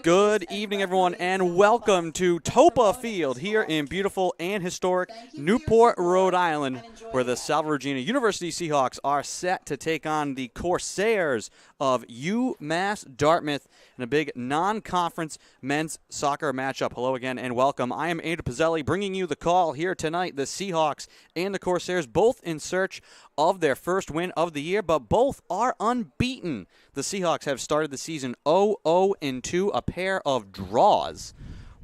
Good evening, everyone, and welcome to Toppa Field here in beautiful and historic Newport, Rhode Island, where the Salve Regina University Seahawks are set to take on the Corsairs of UMass Dartmouth in a big non-conference men's soccer matchup. Hello again and welcome. I am Andrew Pizzelli bringing you the call here tonight. The Seahawks and the Corsairs both in search of their first win of the year, but both are unbeaten. The Seahawks have started the season 0-2, a pair of draws.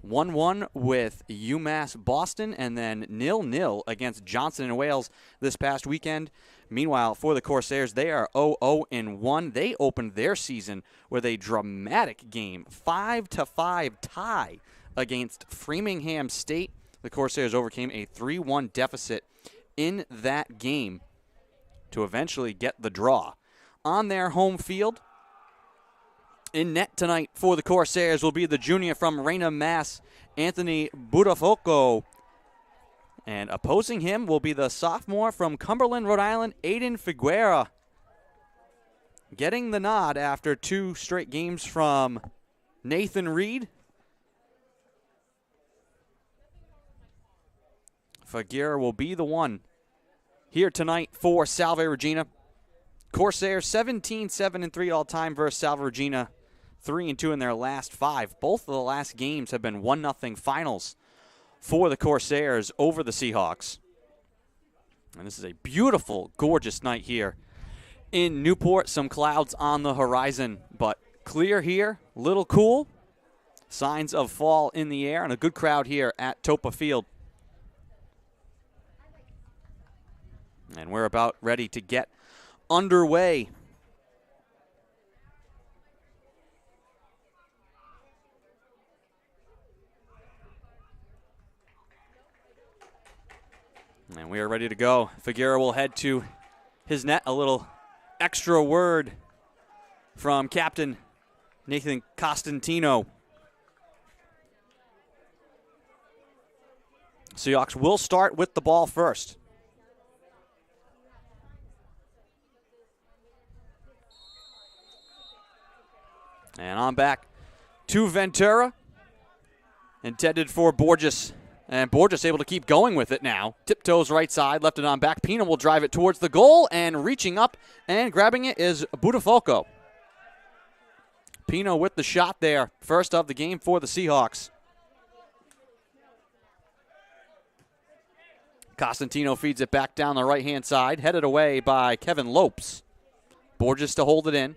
1-1 with UMass Boston, and then 0-0 against Johnson & Wales this past weekend. Meanwhile, for the Corsairs, they are 0-1. They opened their season with a dramatic game, 5-5 tie against Framingham State. The Corsairs overcame a 3-1 deficit in that game to eventually get the draw. On their home field, in net tonight for the Corsairs will be the junior from Raynham, Mass, Anthony Budafoco. And opposing him will be the sophomore from Cumberland, Rhode Island, Aiden Figuera. Getting the nod after 2 straight games from Nathan Reed. Figuera will be the one here tonight for Salve Regina. Corsairs 17-7-3 all-time versus Salve Regina, 3-2 in their last 5. Both of the last games have been 1-0 finals for the Corsairs over the Seahawks. And this is a beautiful, gorgeous night here in Newport. Some clouds on the horizon, but clear here, little cool. Signs of fall in the air, and a good crowd here at Toppa Field. And we're about ready to get underway. And we are ready to go. Figuera will head to his net. A little extra word from Captain Nathan Costantino. Seahawks will start with the ball first. And on back to Ventura. Intended for Borges. And Borges able to keep going with it now. Tiptoes right side, left it on back. Pina will drive it towards the goal, and reaching up and grabbing it is Budafoco. Pina with the shot there. First of the game for the Seahawks. Costantino feeds it back down the right-hand side. Headed away by Kevin Lopes. Borges to hold it in.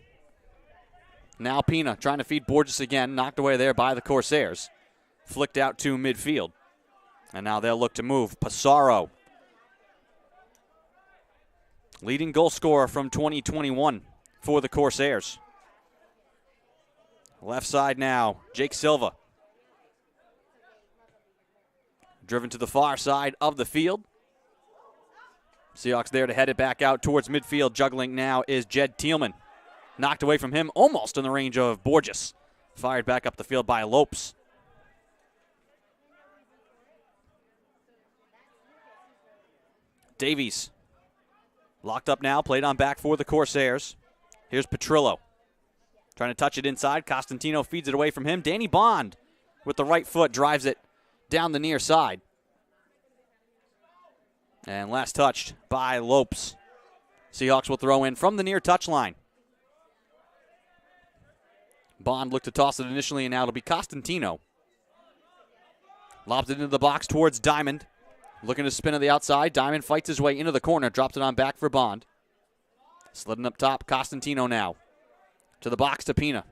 Now Pina trying to feed Borges again. Knocked away there by the Corsairs. Flicked out to midfield. And now they'll look to move. Passaro. Leading goal scorer from 2021 for the Corsairs. Left side now, Jake Silva. Driven to the far side of the field. Seahawks there to head it back out towards midfield. Juggling now is Jed Thielman. Knocked away from him, almost in the range of Borges. Fired back up the field by Lopes. Davies. Locked up now, played on back for the Corsairs. Here's Petrillo. Trying to touch it inside. Costantino feeds it away from him. Danny Bond with the right foot drives it down the near side. And last touched by Lopes. Seahawks will throw in from the near touchline. Bond looked to toss it initially, and now it'll be Costantino. Lobs it into the box towards Diamond. Looking to spin to the outside. Diamond fights his way into the corner. Drops it on back for Bond. Sliding up top. Costantino now. To the box to Pina.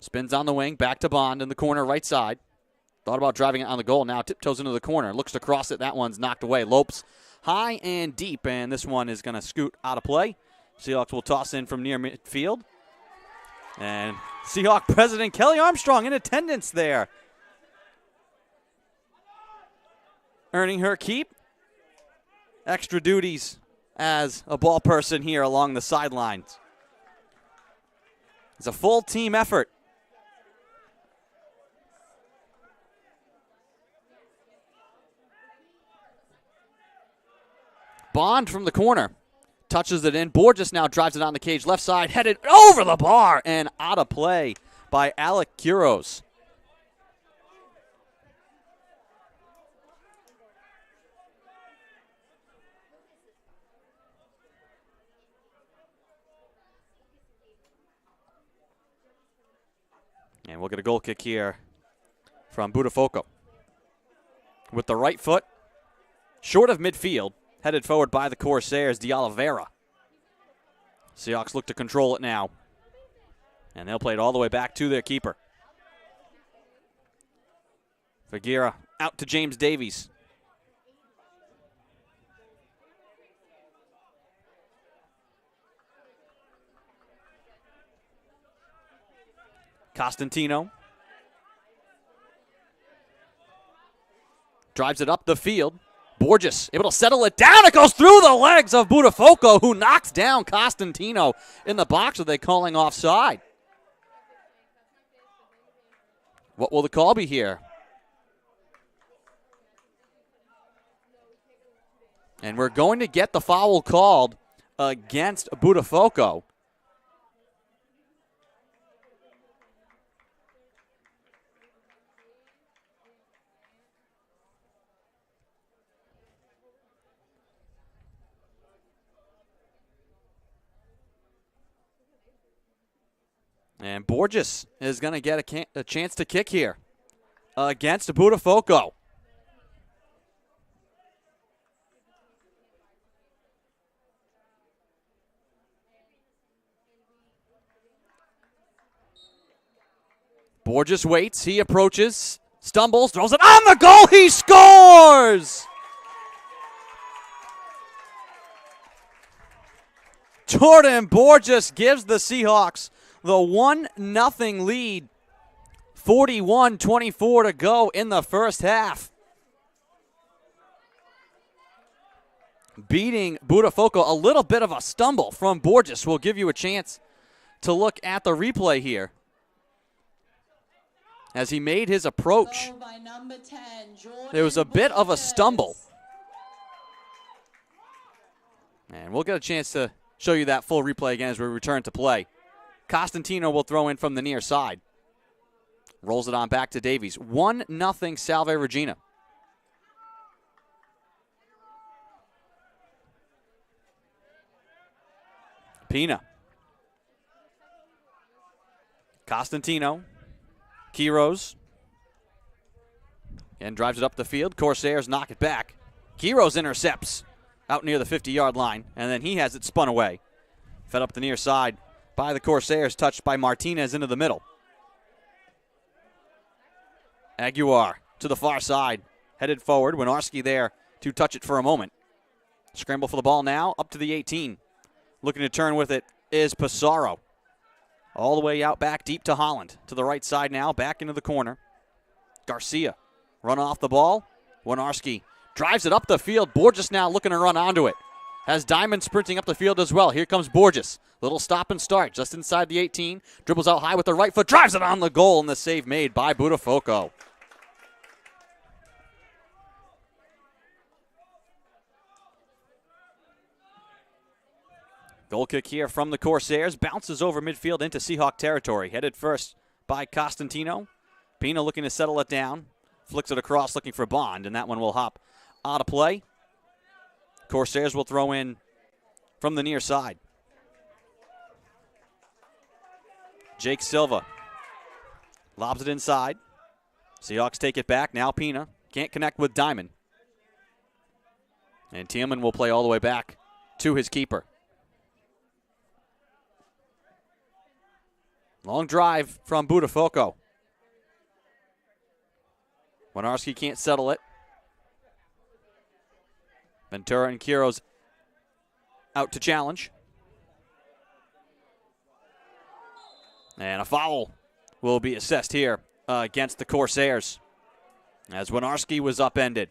Spins on the wing. Back to Bond in the corner right side. Thought about driving it on the goal. Now tiptoes into the corner. Looks to cross it. That one's knocked away. Lopes high and deep. And this one is going to scoot out of play. Seahawks will toss in from near midfield. And Seahawk President Kelly Armstrong in attendance there. Earning her keep. Extra duties as a ball person here along the sidelines. It's a full team effort. Bond from the corner. Touches it in. Borges now drives it on the cage. Left side, headed over the bar and out of play by Alec Quiros. And we'll get a goal kick here from Buttafogo. With the right foot, short of midfield, headed forward by the Corsairs, De Oliveira. Seahawks look to control it now. And they'll play it all the way back to their keeper. Figuera out to James Davies. Costantino drives it up the field. Borges able to settle it down. It goes through the legs of Buttafogo, who knocks down Costantino in the box. Are they calling offside? What will the call be here? And we're going to get the foul called against Buttafogo. And Borges is going to get a chance to kick here against Buttafogo. Borges waits, he approaches, stumbles, throws it on the goal, he scores! Jordan Borges gives the Seahawks the 1-0 lead. 41-24 to go in the first half. Beating Buttafogo, a little bit of a stumble from Borges. We'll give you a chance to look at the replay here. As he made his approach, there was a bit of a stumble. And we'll get a chance to show you that full replay again as we return to play. Costantino will throw in from the near side. Rolls it on back to Davies. 1-0 Salve Regina. Pina. Costantino. Quiros. And drives it up the field. Corsairs knock it back. Quiros intercepts out near the 50-yard line. And then he has it spun away. Fed up the near side by the Corsairs, touched by Martinez into the middle. Aguiar to the far side, headed forward. Winarski there to touch it for a moment. Scramble for the ball now, up to the 18. Looking to turn with it is Pissarro. All the way out back deep to Holland. To the right side now, back into the corner. Garcia, run off the ball. Winarski drives it up the field. Borges now looking to run onto it. Has Diamond sprinting up the field as well. Here comes Borges. Little stop and start just inside the 18. Dribbles out high with the right foot. Drives it on the goal, and the save made by Buttafogo. Goal kick here from the Corsairs. Bounces over midfield into Seahawk territory. Headed first by Costantino. Pina looking to settle it down. Flicks it across looking for Bond, and that one will hop out of play. Corsairs will throw in from the near side. Jake Silva lobs it inside. Seahawks take it back. Now Pina can't connect with Diamond. And Thielman will play all the way back to his keeper. Long drive from Buttafogo. Winarski can't settle it. Ventura and Quiros out to challenge. And a foul will be assessed here against the Corsairs as Winarski was upended.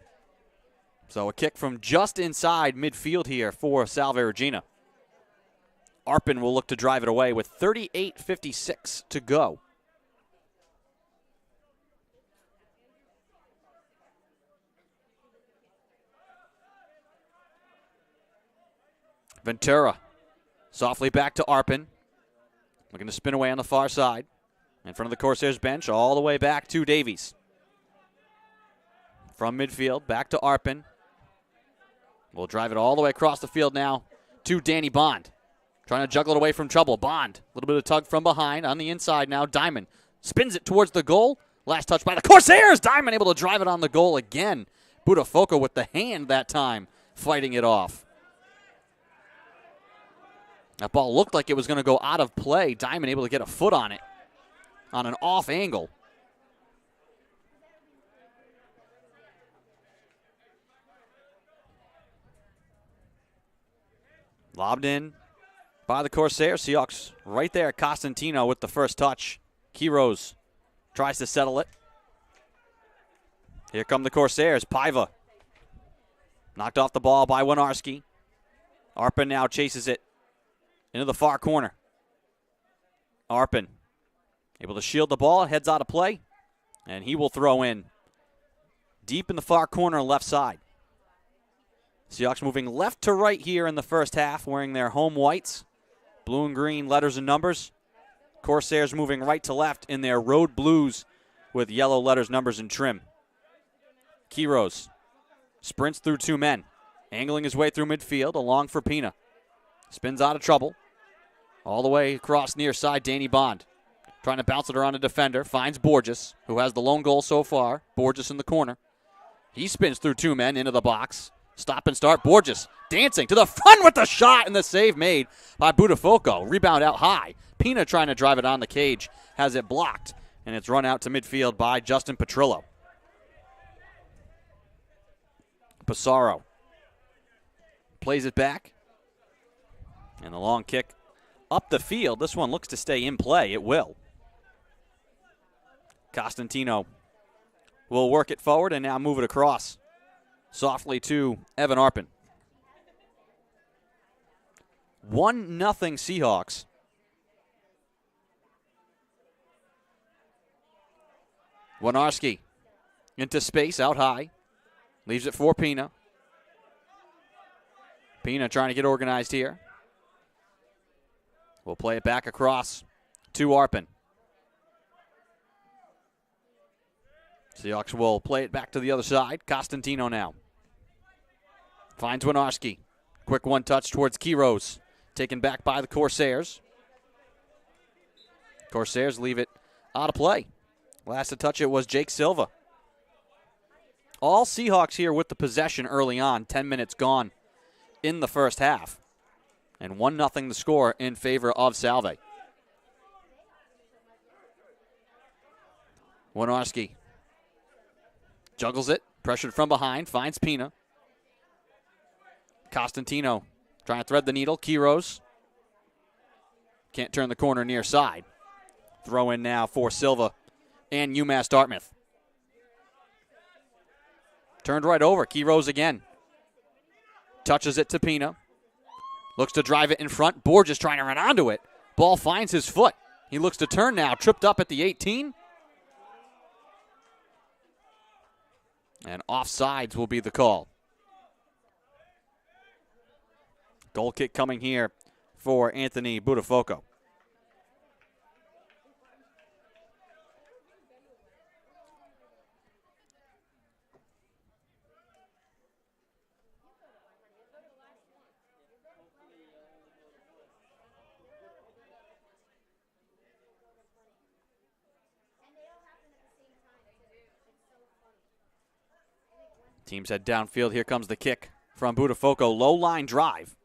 So a kick from just inside midfield here for Salve Regina. Arpin will look to drive it away with 38:56 to go. Ventura softly back to Arpin. Looking to spin away on the far side. In front of the Corsairs bench, all the way back to Davies. From midfield, back to Arpin. We'll drive it all the way across the field now to Danny Bond. Trying to juggle it away from trouble. Bond, a little bit of tug from behind. On the inside now, Diamond spins it towards the goal. Last touch by the Corsairs. Diamond able to drive it on the goal again. Buttafogo with the hand that time, fighting it off. That ball looked like it was going to go out of play. Diamond able to get a foot on it on an off angle. Lobbed in by the Corsairs. Seahawks right there. Costantino with the first touch. Quiros tries to settle it. Here come the Corsairs. Paiva knocked off the ball by Winarski. Arpin now chases it into the far corner. Arpin able to shield the ball. Heads out of play. And he will throw in deep in the far corner left side. Seahawks moving left to right here in the first half, wearing their home whites. Blue and green letters and numbers. Corsairs moving right to left in their road blues with yellow letters, numbers, and trim. Quiros sprints through two men, angling his way through midfield, along for Pina. Spins out of trouble. All the way across near side, Danny Bond. Trying to bounce it around a defender. Finds Borges, who has the lone goal so far. Borges in the corner. He spins through two men into the box. Stop and start. Borges dancing to the front with the shot, and the save made by Buttafogo. Rebound out high. Pina trying to drive it on the cage. Has it blocked, and it's run out to midfield by Justin Petrillo. Pissarro plays it back. And the long kick up the field. This one looks to stay in play. It will. Costantino will work it forward and now move it across softly to Evan Arpin. 1-0 Seahawks. Winarski into space, out high. Leaves it for Pina. Pina trying to get organized here. We'll play it back across to Arpin. Seahawks will play it back to the other side. Costantino now. Finds Winarski. Quick one touch towards Quiros. Taken back by the Corsairs. Corsairs leave it out of play. Last to touch it was Jake Silva. All Seahawks here with the possession early on. 10 minutes gone in the first half. And 1-0 the score in favor of Salve. Winarski juggles it, pressured from behind, finds Pina. Costantino trying to thread the needle. Quiros can't turn the corner near side. Throw in now for Silva and UMass Dartmouth. Turned right over. Quiros again. Touches it to Pina. Looks to drive it in front. Borges trying to run onto it. Ball finds his foot. He looks to turn now. Tripped up at the 18. And offsides will be the call. Goal kick coming here for Anthony Buttafogo. Teams head downfield. Here comes the kick from Buttafogo. Low line drive.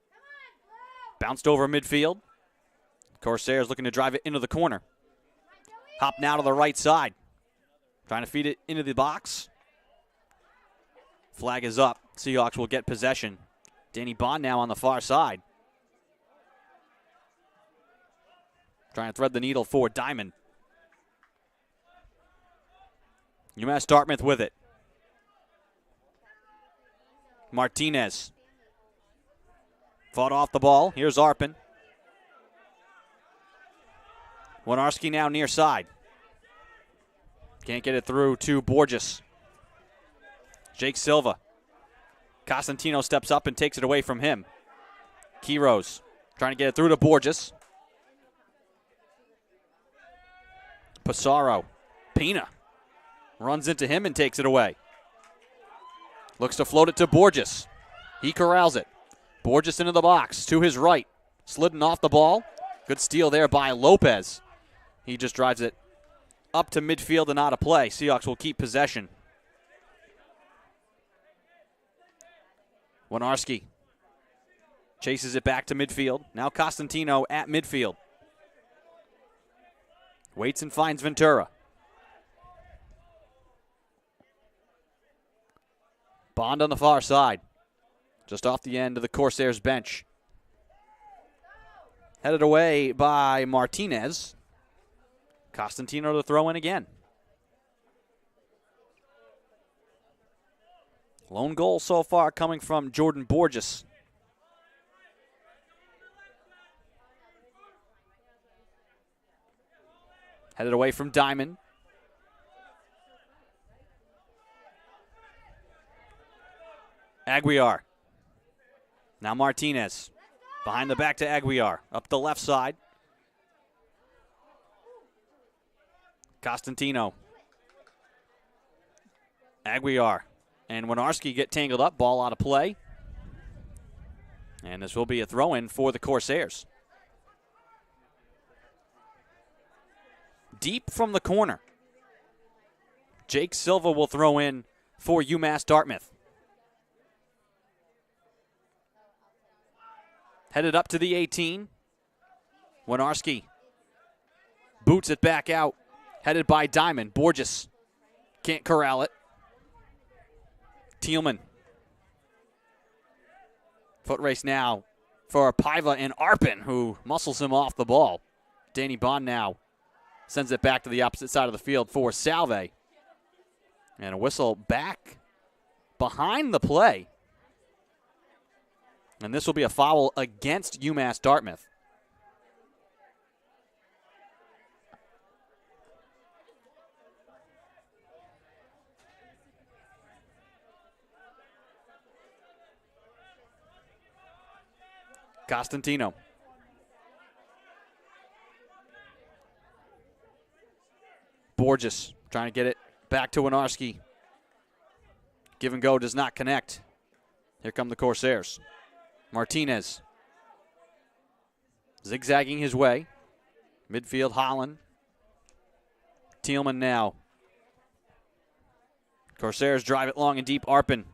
Bounced over midfield. Corsairs looking to drive it into the corner. Hop now to the right side. Trying to feed it into the box. Flag is up. Seahawks will get possession. Danny Bond now on the far side. Trying to thread the needle for Diamond. UMass Dartmouth with it. Martinez. Fought off the ball. Here's Arpin. Winarski now near side. Can't get it through to Borges. Jake Silva. Costantino steps up and takes it away from him. Quiros trying to get it through to Borges. Pissarro. Pina runs into him and takes it away. Looks to float it to Borges. He corrals it. Borges into the box to his right. Slidden off the ball. Good steal there by Lopez. He just drives it up to midfield and out of play. Seahawks will keep possession. Winarski chases it back to midfield. Now Costantino at midfield. Waits and finds Ventura. Bond on the far side. Just off the end of the Corsairs bench. Headed away by Martinez. Costantino to throw in again. Lone goal so far coming from Jordan Borges. Headed away from Diamond. Aguiar. Now Martinez. Behind the back to Aguiar. Up the left side. Costantino. Aguiar. And Winarski get tangled up. Ball out of play. And this will be a throw-in for the Corsairs. Deep from the corner. Jake Silva will throw in for UMass Dartmouth. Headed up to the 18. Winarski boots it back out. Headed by Diamond. Borges can't corral it. Thielman. Foot race now for Paiva and Arpin, who muscles him off the ball. Danny Bond now sends it back to the opposite side of the field for Salve. And a whistle back behind the play. And this will be a foul against UMass Dartmouth. Costantino. Borges trying to get it back to Winarski. Give and go does not connect. Here come the Corsairs. Martinez. Zigzagging his way. Midfield, Holland. Thielman now. Corsairs drive it long and deep. Arpin.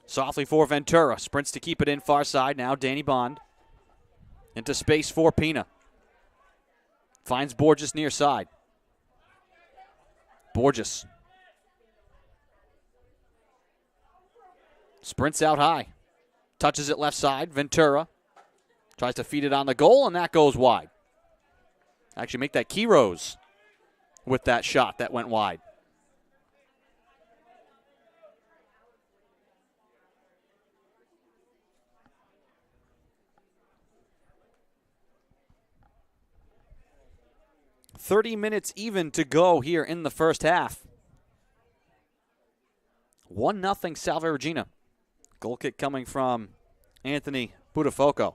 Softly for Ventura. Sprints to keep it in far side. Now Danny Bond. Into space for Pina. Finds Borges near side. Borges. Sprints out high. Touches it left side. Ventura. Tries to feed it on the goal, and that goes wide. Actually make that Quiroz with that shot that went wide. .30 minutes even to go here in the first half. 1-0 Salve Regina. Goal kick coming from Anthony Buttafoco.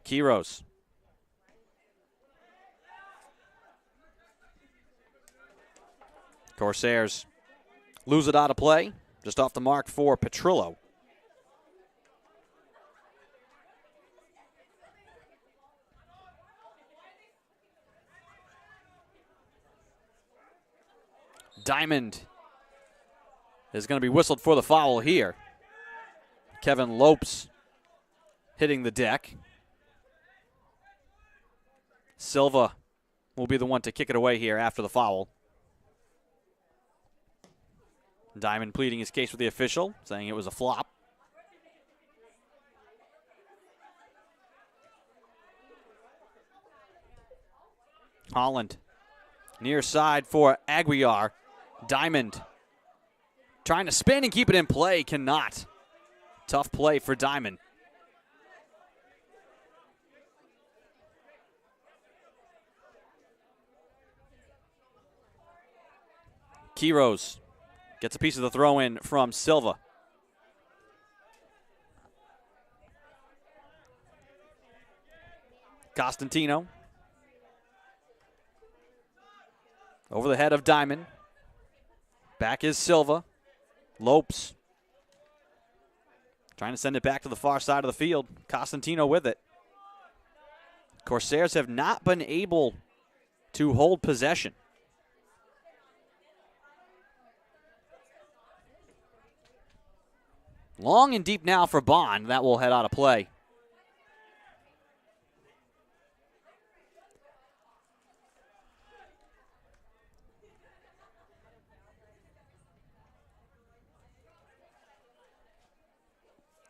Quiroz. Corsairs lose it out of play. Just off the mark for Petrillo. Diamond is going to be whistled for the foul here. Kevin Lopes hitting the deck. Silva will be the one to kick it away here after the foul. Diamond pleading his case with the official, saying it was a flop. Holland near side for Aguiar. Diamond trying to spin and keep it in play, cannot. Tough play for Diamond. Quiros gets a piece of the throw-in from Silva. Costantino. Over the head of Diamond. Back is Silva. Lopes. Trying to send it back to the far side of the field. Costantino with it. Corsairs have not been able to hold possession. Long and deep now for Bond. That will head out of play.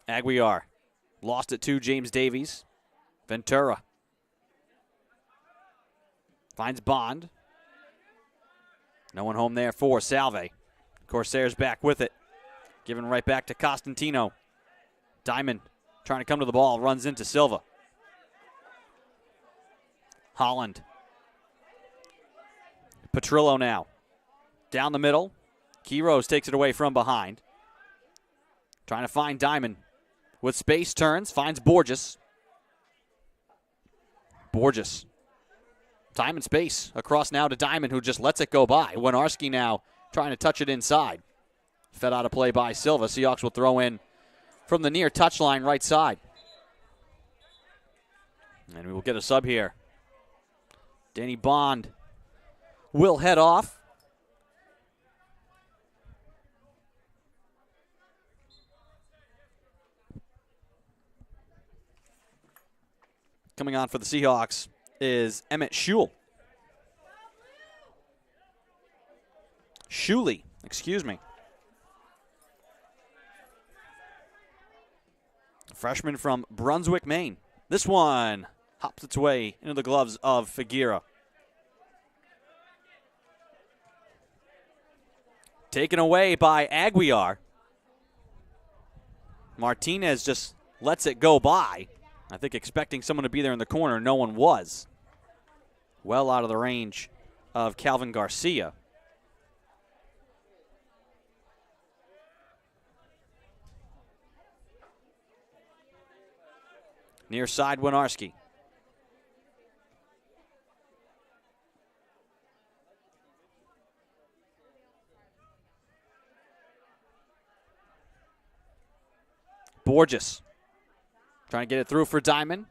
Aguiar lost it to James Davies. Ventura finds Bond. No one home there for Salve. Corsairs back with it. Given right back to Costantino. Diamond trying to come to the ball. Runs into Silva. Holland. Petrillo now. Down the middle. Quiros takes it away from behind. Trying to find Diamond. With space, turns, finds Borges. Borges. Time and space. Across now to Diamond, who just lets it go by. Winarski now trying to touch it inside. Fed out of play by Silva. Seahawks will throw in from the near touchline right side. And we will get a sub here. Danny Bond will head off. Coming on for the Seahawks is Emmett Schuley, excuse me. Freshman from Brunswick, Maine. This one hops its way into the gloves of Figueira. Taken away by Aguiar. Martinez just lets it go by. I think expecting someone to be there in the corner. No one was. Well out of the range of Calvin Garcia. Near side, Winarski. Borges. Trying to get it through for Diamond.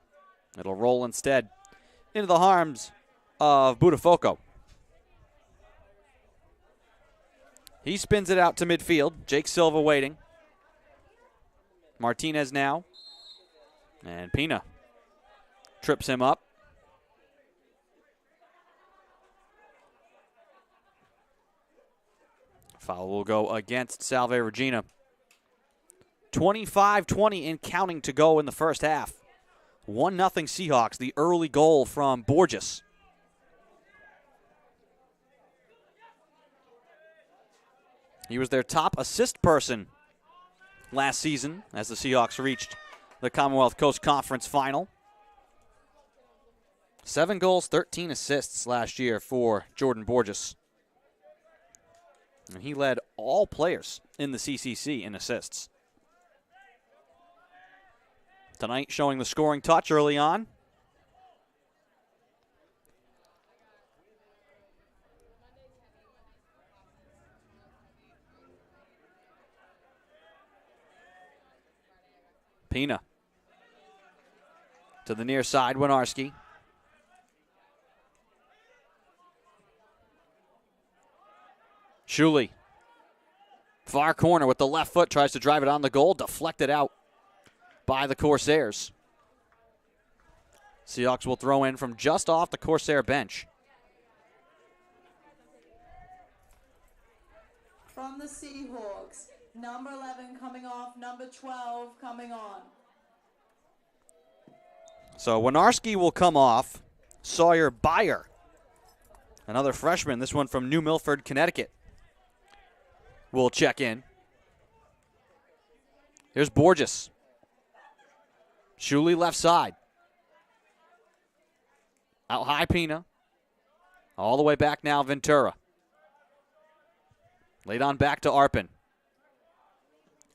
It'll roll instead into the arms of Buttafogo. He spins it out to midfield. Jake Silva waiting. Martinez now. And Pina trips him up. Foul will go against Salve Regina. 25-20 and counting to go in the first half. 1-0 Seahawks, the early goal from Borges. He was their top assist person last season as the Seahawks reached the Commonwealth Coast Conference Final. 7 goals, 13 assists last year for Jordan Borges. And he led all players in the CCC in assists. Tonight showing the scoring touch early on. Pina. To the near side, Winarski. Schuley. Far corner with the left foot, tries to drive it on the goal, deflected out by the Corsairs. Seahawks will throw in from just off the Corsair bench. From the Seahawks, number 11 coming off, number 12 coming on. So Winarski will come off. Sawyer Byer, another freshman, this one from New Milford, Connecticut, will check in. Here's Borges. Schuley left side. Out high, Pina. All the way back now, Ventura. Laid on back to Arpin.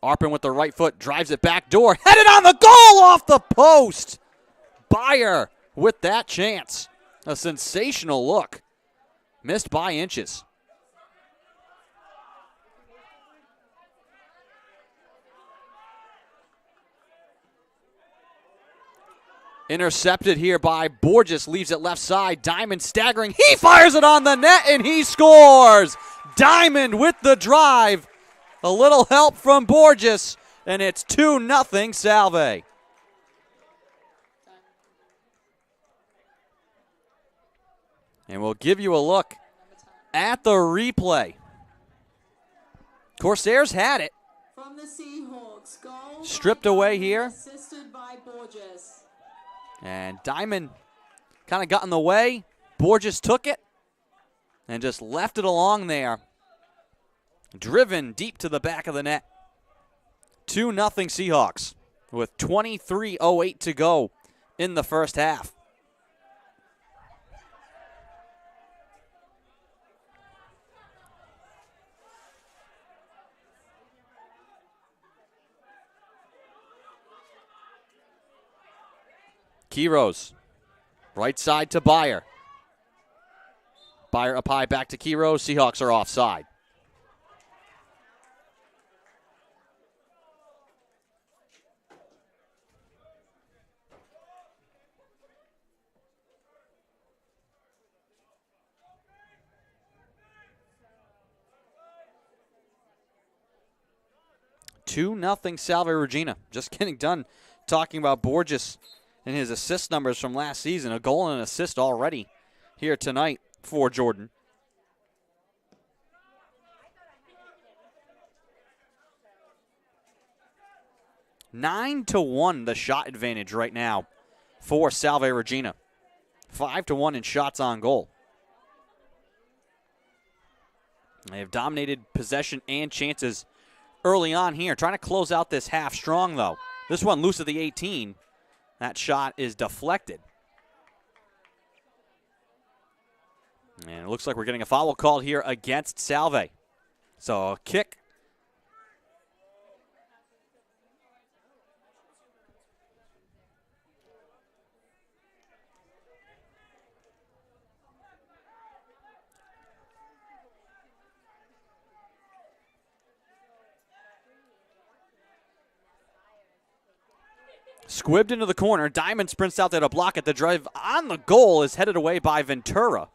Arpin with the right foot, drives it back door, headed on the goal off the post. Byer with that chance. A sensational look. Missed by inches. Intercepted here by Borges, leaves it left side. Diamond staggering, he fires it on the net and he scores. Diamond with the drive. A little help from Borges, and it's 2-0 Salve. And we'll give you a look at the replay. Corsairs had it. From the Seahawks, goal Stripped away here. assisted by Borges. And Diamond kind of got in the way. Borges took it and just left it along there. Driven deep to the back of the net. 2-0 Seahawks with 23:08 to go in the first half. Kiros, right side to Byer. Byer up high, back to Kiros. Seahawks are offside. Two nothing Salve Regina. Just getting done talking about Borges and his assist numbers from last season. A goal and an assist already here tonight for Jordan. Nine to 1 the shot advantage right now for Salve Regina. 5-1 in shots on goal. They have dominated possession and chances early on here. Trying to close out this half strong, though. This one loose at the 18. That shot is deflected. And it looks like we're getting a foul called here against Salve. So a kick. Squibbed into the corner. Diamond sprints out there to block it. The drive on the goal is headed away by Ventura.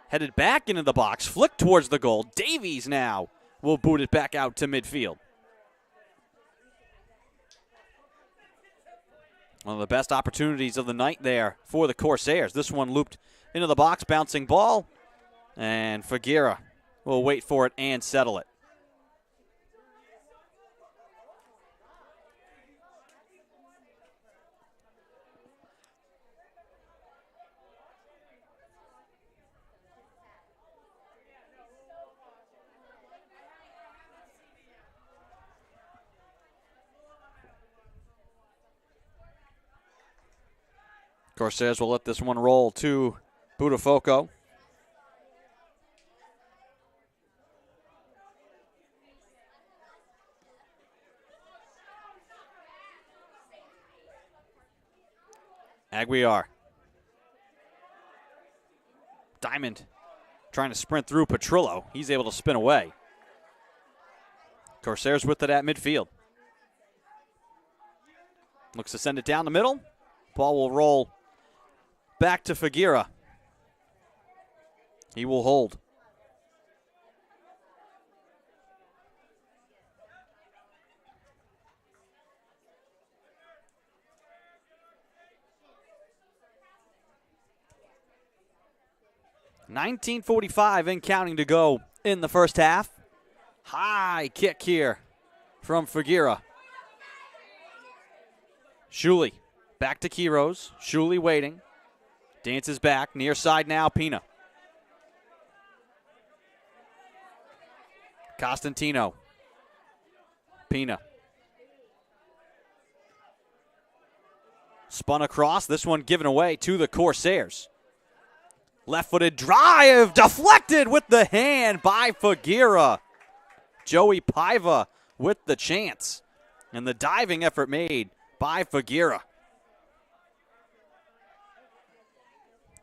Headed back into the box. Flicked towards the goal. Davies now will boot it back out to midfield. One of the best opportunities of the night there for the Corsairs. This one looped into the box. Bouncing ball. And Figuera will wait for it and settle it. Corsairs will let this one roll to Buttafoco. Aguiar. Diamond trying to sprint through Petrillo. He's able to spin away. Corsairs with it at midfield. Looks to send it down the middle. Ball will roll back to Figuera. He will hold. .1945 and counting to go in the first half. High kick here from Figuera. Shuley back to Kiros. Shuley waiting. Dances back. Near side now, Pina. Costantino. Pina. Spun across. This one given away to the Corsairs. Left-footed drive, deflected with the hand by Fagira. Joey Paiva with the chance. And the diving effort made by Fagira.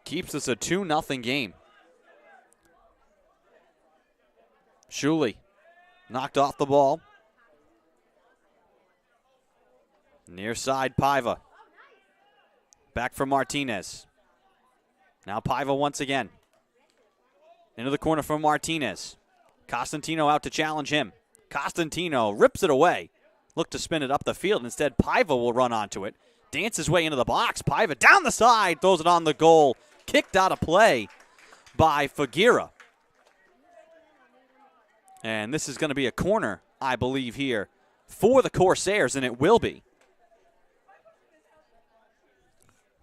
Keeps us a 2-0 game. Shuley knocked off the ball. Near side Paiva. Back for Martinez. Now Paiva once again. Into the corner for Martinez. Costantino out to challenge him. Costantino rips it away. Look to spin it up the field. Instead, Paiva will run onto it. Dance his way into the box. Paiva down the side. Throws it on the goal. Kicked out of play by Fagira. And this is going to be a corner, I believe, here for the Corsairs, and it will be.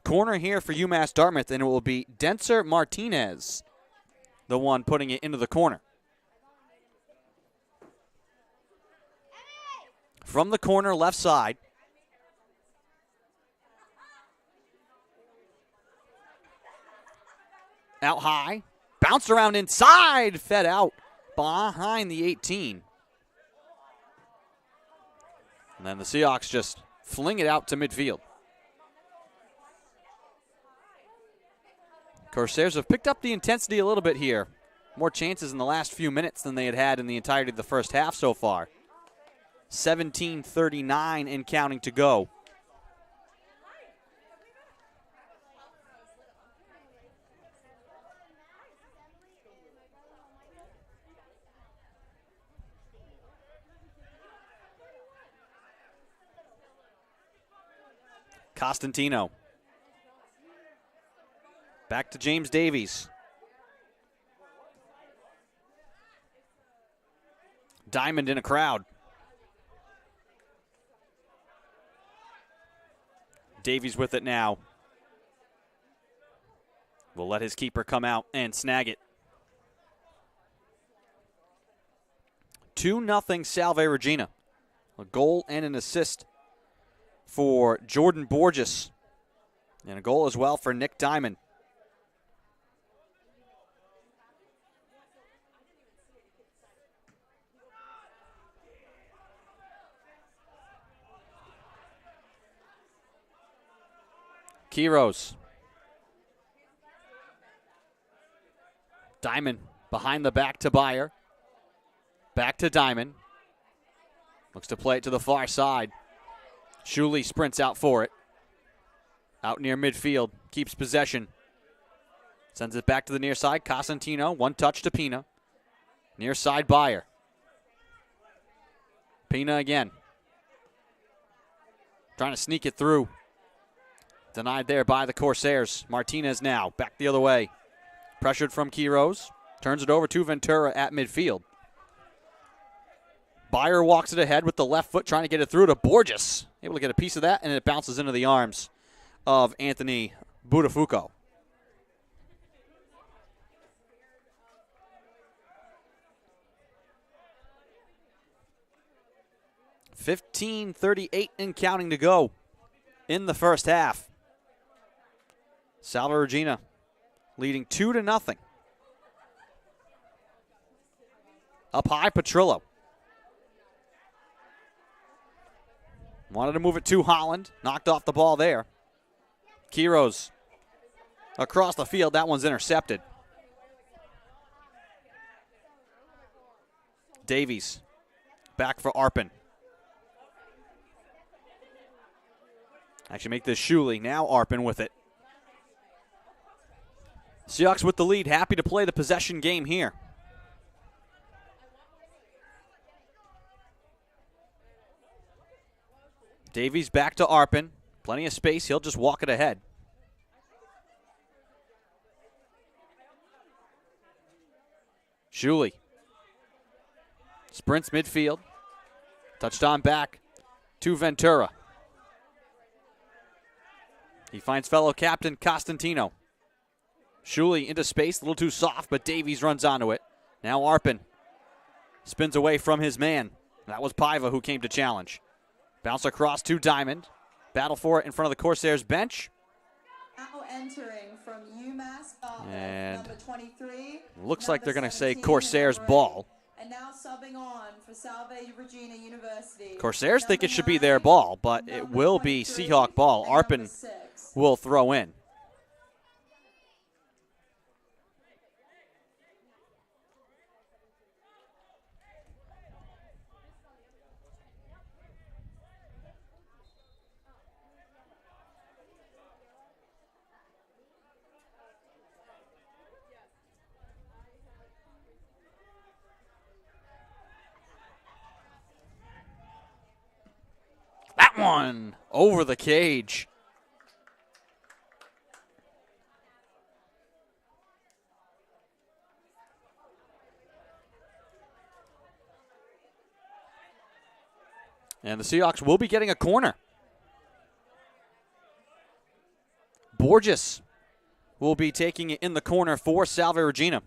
Corner here for UMass Dartmouth, and it will be Denser Martinez, the one putting it into the corner. From the corner, left side. Out high. Bounced around inside. Fed out behind the 18. And then the Seahawks just fling it out to midfield. Corsairs have picked up the intensity a little bit here. More chances in the last few minutes than they had in the entirety of the first half so far. 17:39 and counting to go. Costantino. Back to James Davies. Diamond in a crowd. Davies with it now. Will let his keeper come out and snag it. 2-0 Salve Regina. A goal and an assist for Jordan Borges. And a goal as well for Nick Diamond. Kiros. Diamond behind the back to Byer. Back to Diamond. Looks to play it to the far side. Shuley sprints out for it. Out near midfield. Keeps possession. Sends it back to the near side. Costantino. One touch to Pina. Near side Byer. Pina again. Trying to sneak it through. Denied there by the Corsairs. Martinez now back the other way. Pressured from Kiros. Turns it over to Ventura at midfield. Byer walks it ahead with the left foot, trying to get it through to Borges. Able to get a piece of that, and it bounces into the arms of Anthony Budafuco. $15:38 and counting to go in the first half. Salve Regina leading 2-0. Up high, Petrillo. Wanted to move it to Holland. Knocked off the ball there. Kiros across the field. That one's intercepted. Davies back for Arpin. Actually make this Shuley. Now Arpin with it. Seahawks with the lead. Happy to play the possession game here. Davies back to Arpin. Plenty of space. He'll just walk it ahead. Shuley. Sprints midfield. Touched on back to Ventura. He finds fellow captain Costantino. Shuley into space, a little too soft, but Davies runs onto it. Now Arpin spins away from his man. That was Paiva who came to challenge. Bounce across to Diamond. Battle for it in front of the Corsairs bench. Now entering from UMass Dartmouth, And number 23. looks like they're going to say number 17, Corsairs and ball. And now subbing on for Salve Regina University. Corsairs think it Number should be 9, their ball, but it number will be 23, Seahawk ball. and number Arpin 6. will throw in. That one over the cage. And the Seahawks will be getting a corner. Borges will be taking it in the corner for Salve Regina.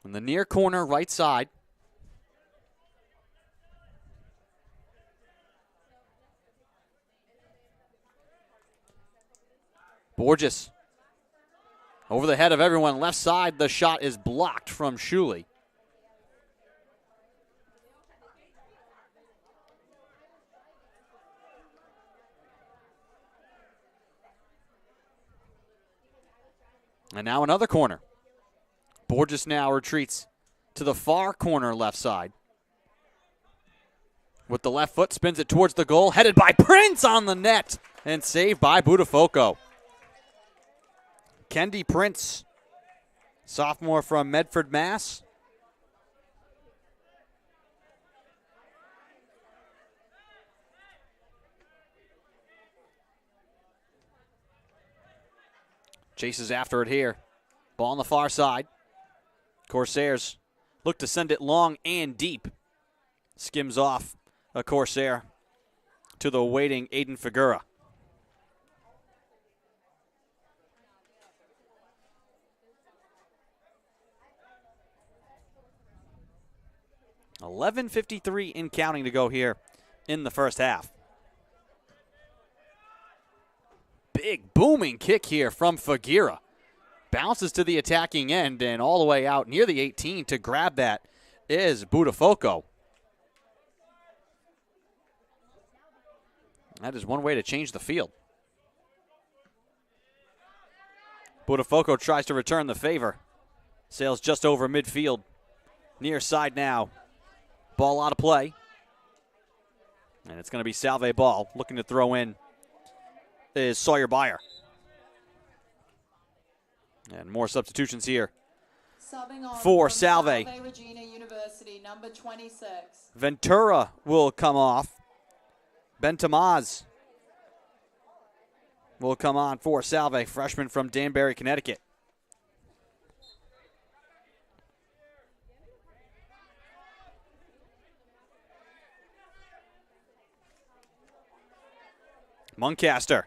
In the near corner, right side. Borges over the head of everyone. Left side, the shot is blocked from Shuley. And now another corner. Borges now retreats to the far corner left side. With the left foot, spins it towards the goal. Headed by Prince on the net. And saved by Budafoco. Kendi Prince, sophomore from Medford, Mass. Chases after it here. Ball on the far side. Corsairs look to send it long and deep. Skims off a Corsair to the waiting Aiden Figuera. $11:53 in counting to go here in the first half. Big booming kick here from Figuera. Bounces to the attacking end and all the way out near the 18 to grab that is Budafoco. That is one way to change the field. Budafoco tries to return the favor. Sails just over midfield. Near side now. Ball out of play. And it's going to be Salve ball. Looking to throw in is Sawyer Byer. And more substitutions here for Salve. Salve Regina University, number 26. Ventura will come off. Ben Tamaz will come on for Salve, freshman from Danbury, Connecticut. Muncaster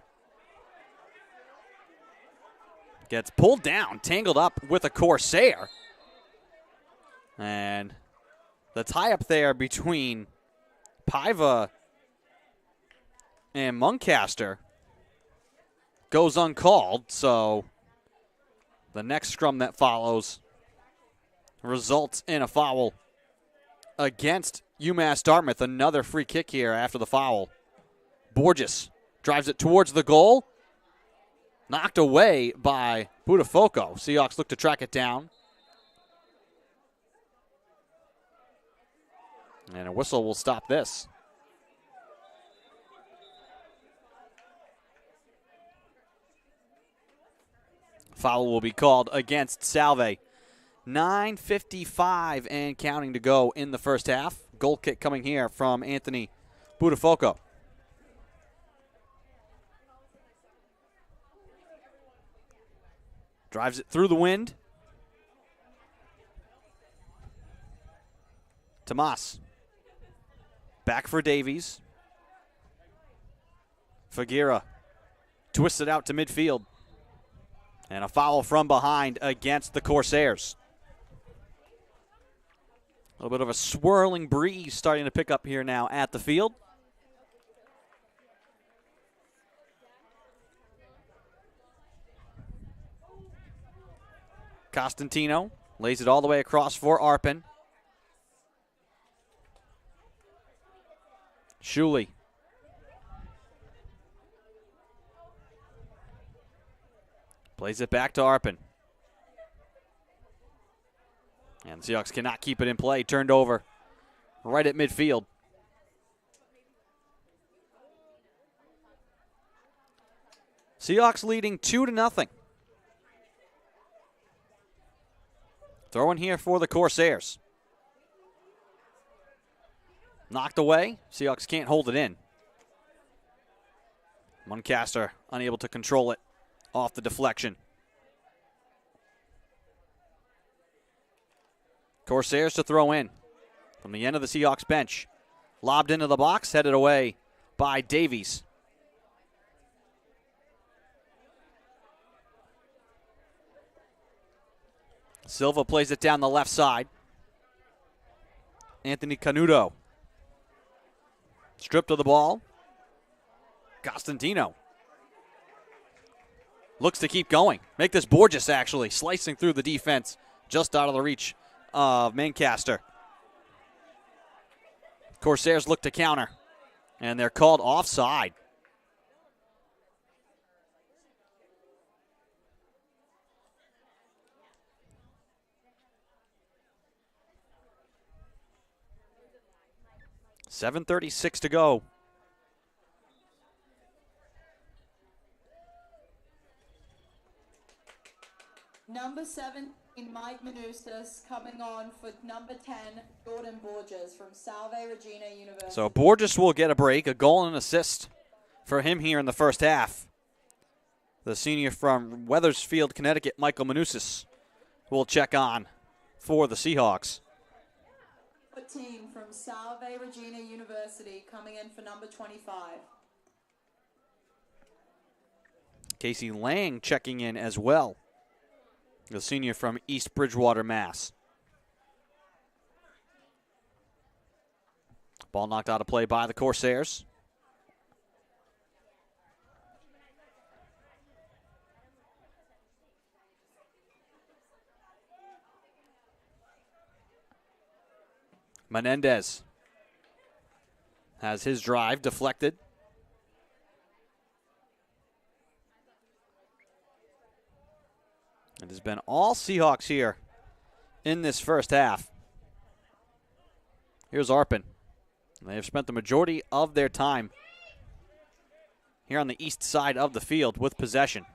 gets pulled down, tangled up with a Corsair. And the tie-up there between Paiva and Muncaster goes uncalled, so the next scrum that follows results in a foul against UMass Dartmouth. Another free kick here after the foul. Borges drives it towards the goal. Knocked away by Budafoco. Seahawks look to track it down. And a whistle will stop this. Foul will be called against Salve. 9:55 and counting to go in the first half. Goal kick coming here from Anthony Budafoco. Drives it through the wind. Tomas. Back for Davies. Figuera twists it out to midfield. And a foul from behind against the Corsairs. A little bit of a swirling breeze starting to pick up here now at the field. Costantino lays it all the way across for Arpin. Shuley. Plays it back to Arpin. And the Seahawks cannot keep it in play. Turned over right at midfield. Seahawks leading 2-0. Throw in here for the Corsairs. Knocked away. Seahawks can't hold it in. Muncaster unable to control it off the deflection. Corsairs to throw in from the end of the Seahawks bench. Lobbed into the box, headed away by Davies. Silva plays it down the left side. Anthony Canuto. Stripped of the ball. Costantino. Looks to keep going. Make this Borges, actually, slicing through the defense just out of the reach of Mancaster. Corsairs look to counter, and they're called offside. .736 to go. Number 17, Mike Manustas, coming on for number 10, Jordan Borges from Salve Regina University. So Borges will get a break, a goal and an assist for him here in the first half. The senior from Wethersfield, Connecticut, Michael Manusas, will check on for the Seahawks. 14 from Salve Regina University, coming in for number 25. Casey Lang checking in as well. The senior from East Bridgewater, Mass. Ball knocked out of play by the Corsairs. Menendez has his drive deflected. It has been all Seahawks here in this first half. Here's Arpin. They have spent the majority of their time here on the east side of the field with possession.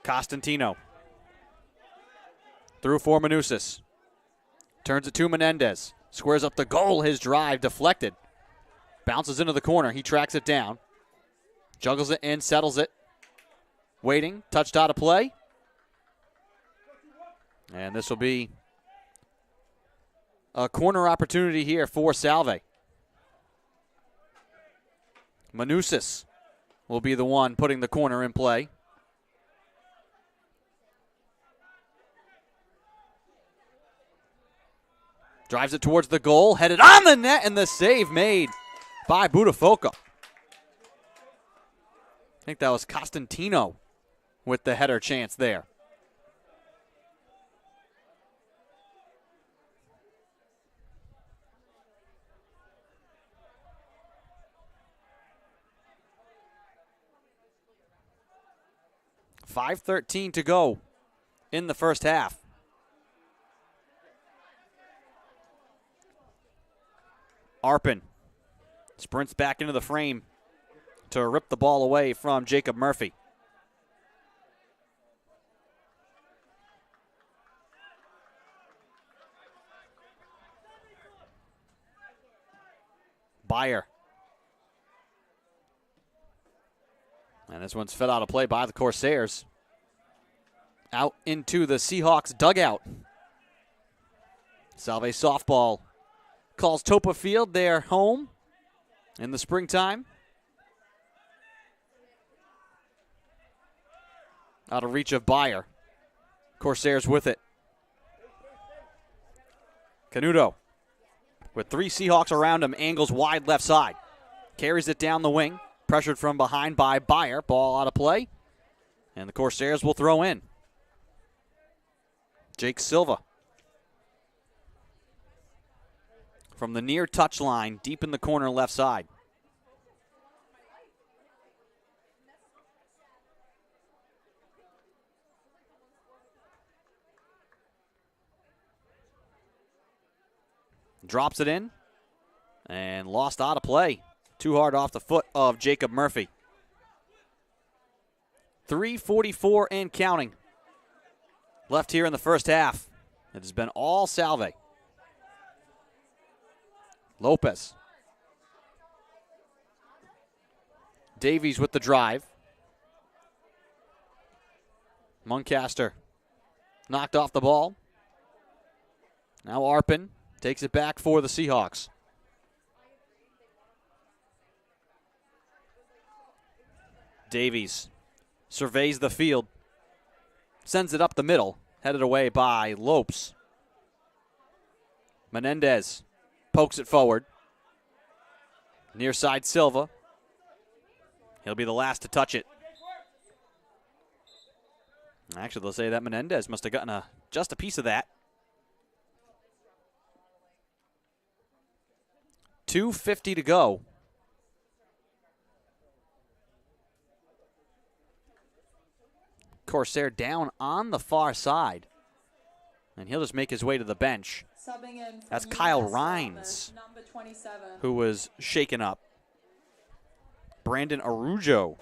Costantino. Through for Manusas. Turns it to Menendez. Squares up the goal. His drive deflected. Bounces into the corner. He tracks it down. Juggles it in, settles it. Waiting, touched out of play. And this will be a corner opportunity here for Salve. Manusas will be the one putting the corner in play. Drives it towards the goal, headed on the net, and the save made by Budafoca. I think that was Costantino with the header chance there. .5:13 to go in the first half. Arpin sprints back into the frame to rip the ball away from Jacob Murphy. Byer. And this one's fed out of play by the Corsairs. Out into the Seahawks dugout. Salve softball calls Toppa Field their home in the springtime. Out of reach of Byer. Corsairs with it. Canuto, with three Seahawks around him, angles wide left side. Carries it down the wing. Pressured from behind by Byer. Ball out of play. And the Corsairs will throw in. Jake Silva. From the near touchline, deep in the corner left side. Drops it in and lost out of play. Too hard off the foot of Jacob Murphy. 3:44 and counting left here in the first half. It has been all Salve. Lopez. Davies with the drive. Muncaster knocked off the ball. Now Arpin takes it back for the Seahawks. Davies surveys the field. Sends it up the middle. Headed away by Lopes. Menendez pokes it forward. Near side Silva. He'll be the last to touch it. Actually, they'll say that Menendez must have gotten just a piece of that. 2:50 to go. Corsair down on the far side. And he'll just make his way to the bench. That's Kyle Rhines, number 27. who was shaken up. Brandon Arujo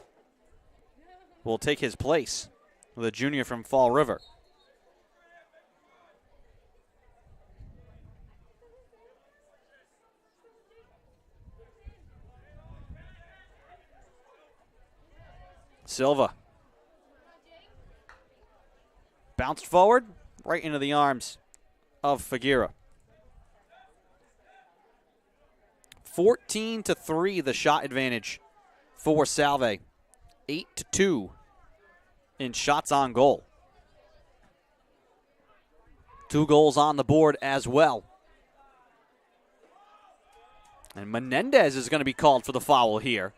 will take his place with a junior from Fall River. Silva. Bounced forward, right into the arms of Figueira. 14-3 the shot advantage for Salve. 8-2 in shots on goal. 2 goals on the board as well. And Menendez is going to be called for the foul here.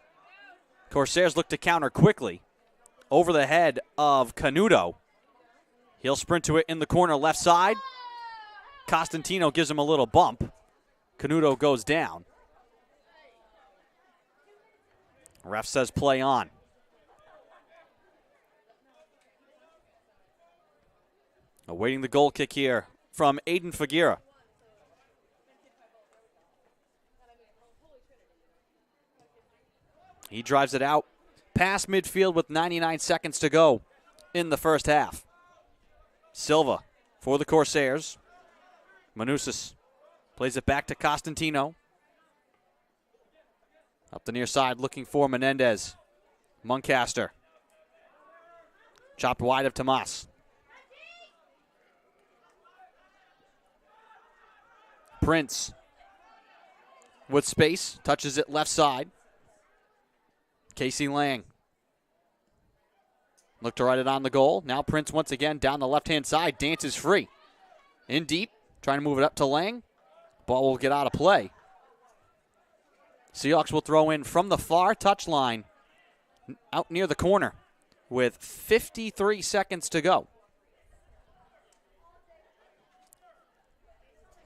Corsairs look to counter quickly. Over the head of Canuto. He'll sprint to it in the corner left side. Costantino gives him a little bump. Canuto goes down. Ref says play on. Awaiting the goal kick here from Aiden Figueira. He drives it out past midfield with 99 seconds to go in the first half. Silva for the Corsairs. Manousis plays it back to Costantino. Up the near side looking for Menendez. Muncaster. Chopped wide of Tomas. Prince with space. Touches it left side. Casey Lang. Look to write it on the goal. Now Prince once again down the left-hand side. Dances free. In deep. Trying to move it up to Lang. Ball will get out of play. Seahawks will throw in from the far touchline. Out near the corner. With 53 seconds to go.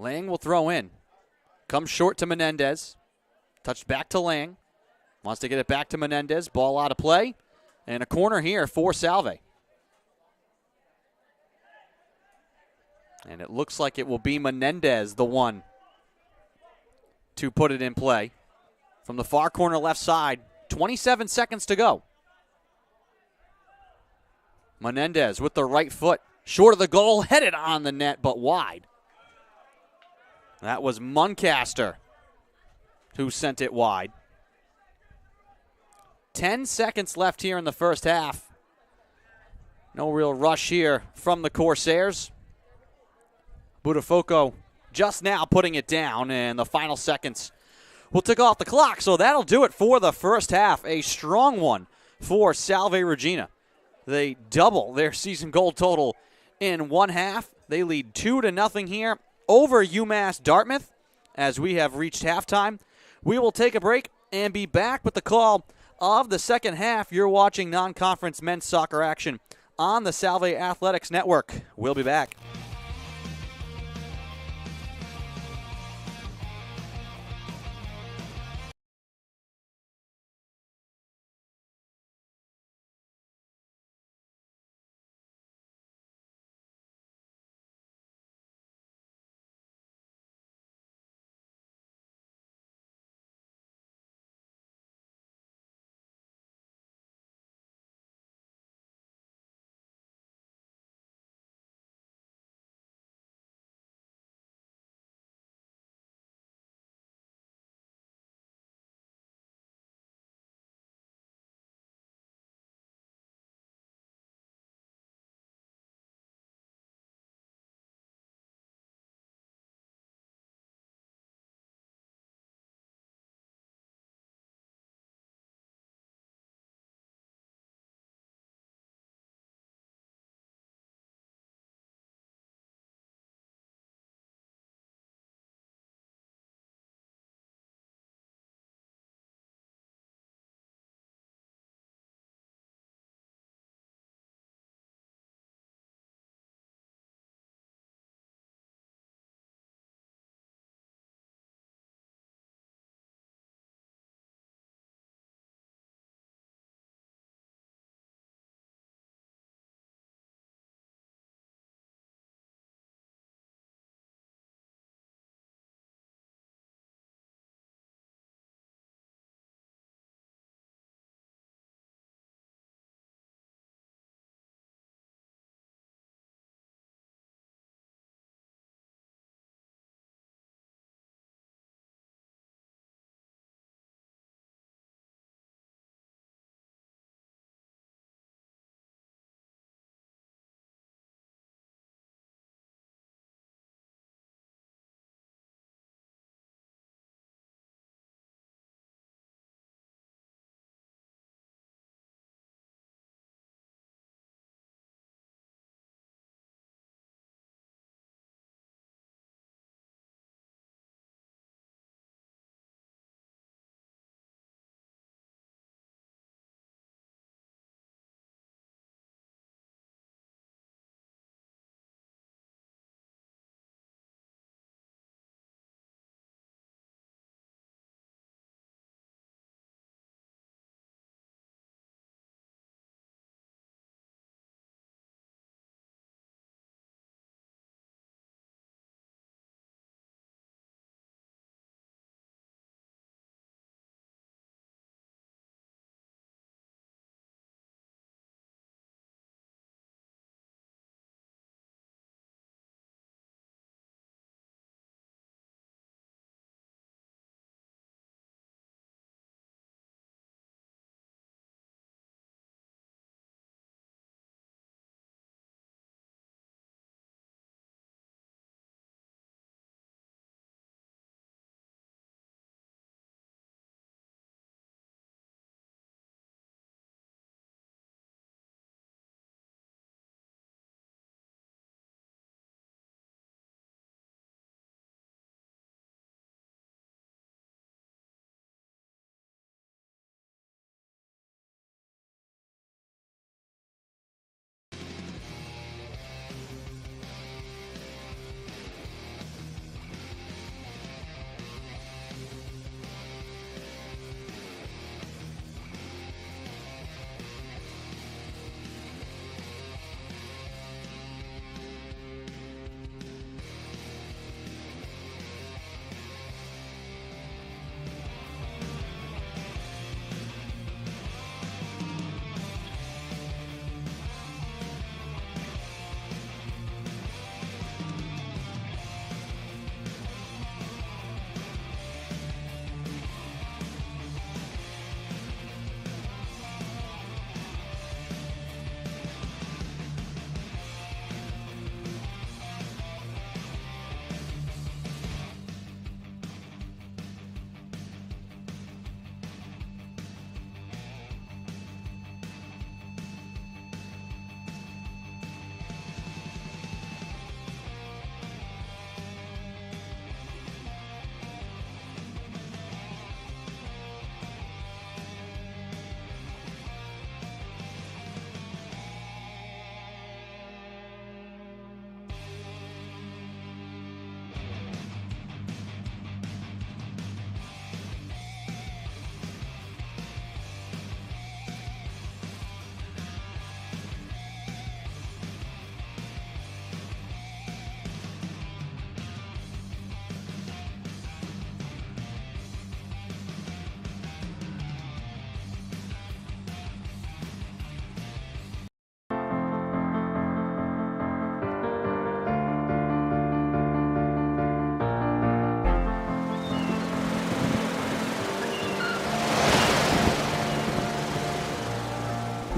Lang will throw in. Comes short to Menendez. Touched back to Lang. Wants to get it back to Menendez. Ball out of play. And a corner here for Salve. And it looks like it will be Menendez, the one to put it in play. From the far corner left side, 27 seconds to go. Menendez with the right foot. Short of the goal, headed on the net, but wide. That was Muncaster who sent it wide. 10 seconds left here in the first half. No real rush here from the Corsairs. Budafoco just now putting it down, and the final seconds will tick off the clock. So that'll do it for the first half. A strong one for Salve Regina. They double their season goal total in one half. They lead 2-0 here over UMass Dartmouth as we have reached halftime. We will take a break and be back with the call of the second half, you're watching non-conference men's soccer action on the Salve Athletics Network. We'll be back.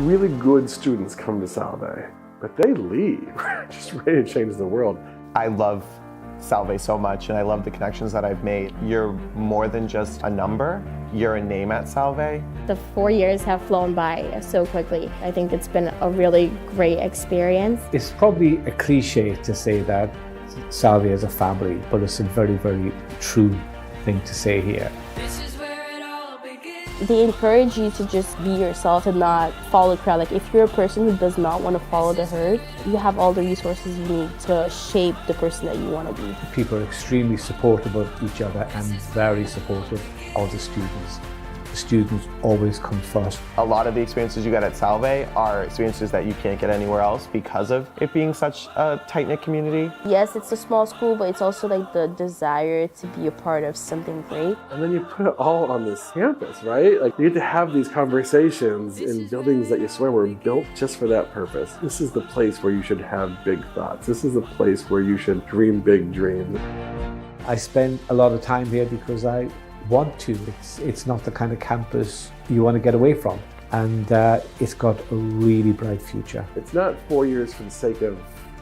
Really good students come to Salve, but they leave, just ready to change the world. I love Salve so much, and I love the connections that I've made. You're more than just a number, you're a name at Salve. The 4 years have flown by so quickly. I think it's been a really great experience. It's probably a cliche to say that Salve is a family, but it's a very, very true thing to say here. They encourage you to just be yourself and not follow the crowd. Like, if you're a person who does not want to follow the herd, you have all the resources you need to shape the person that you want to be. People are extremely supportive of each other and very supportive of the students. The students always come first. A lot of the experiences you get at Salve are experiences that you can't get anywhere else because of it being such a tight-knit community. Yes, it's a small school, but it's also like the desire to be a part of something great. And then you put it all on this campus, right? Like, you get to have these conversations in buildings that you swear were built just for that purpose. This is the place where you should have big thoughts. This is the place where you should dream big dreams. I spend a lot of time here because I want to. It's not the kind of campus you want to get away from, and it's got a really bright future. It's not 4 years for the sake of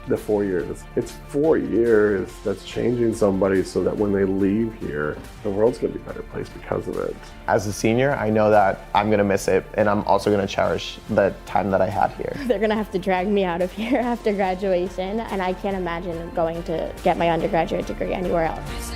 the 4 years. It's 4 years that's changing somebody so that when they leave here, the world's going to be a better place because of it. As a senior, I know that I'm going to miss it, and I'm also going to cherish the time that I had here. They're going to have to drag me out of here after graduation, and I can't imagine going to get my undergraduate degree anywhere else.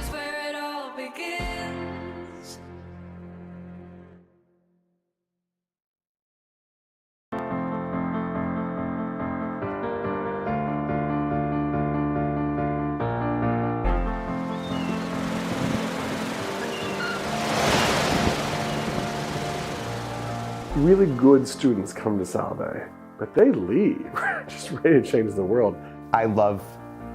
Really good students come to Salve, but they leave, just ready to change the world. I love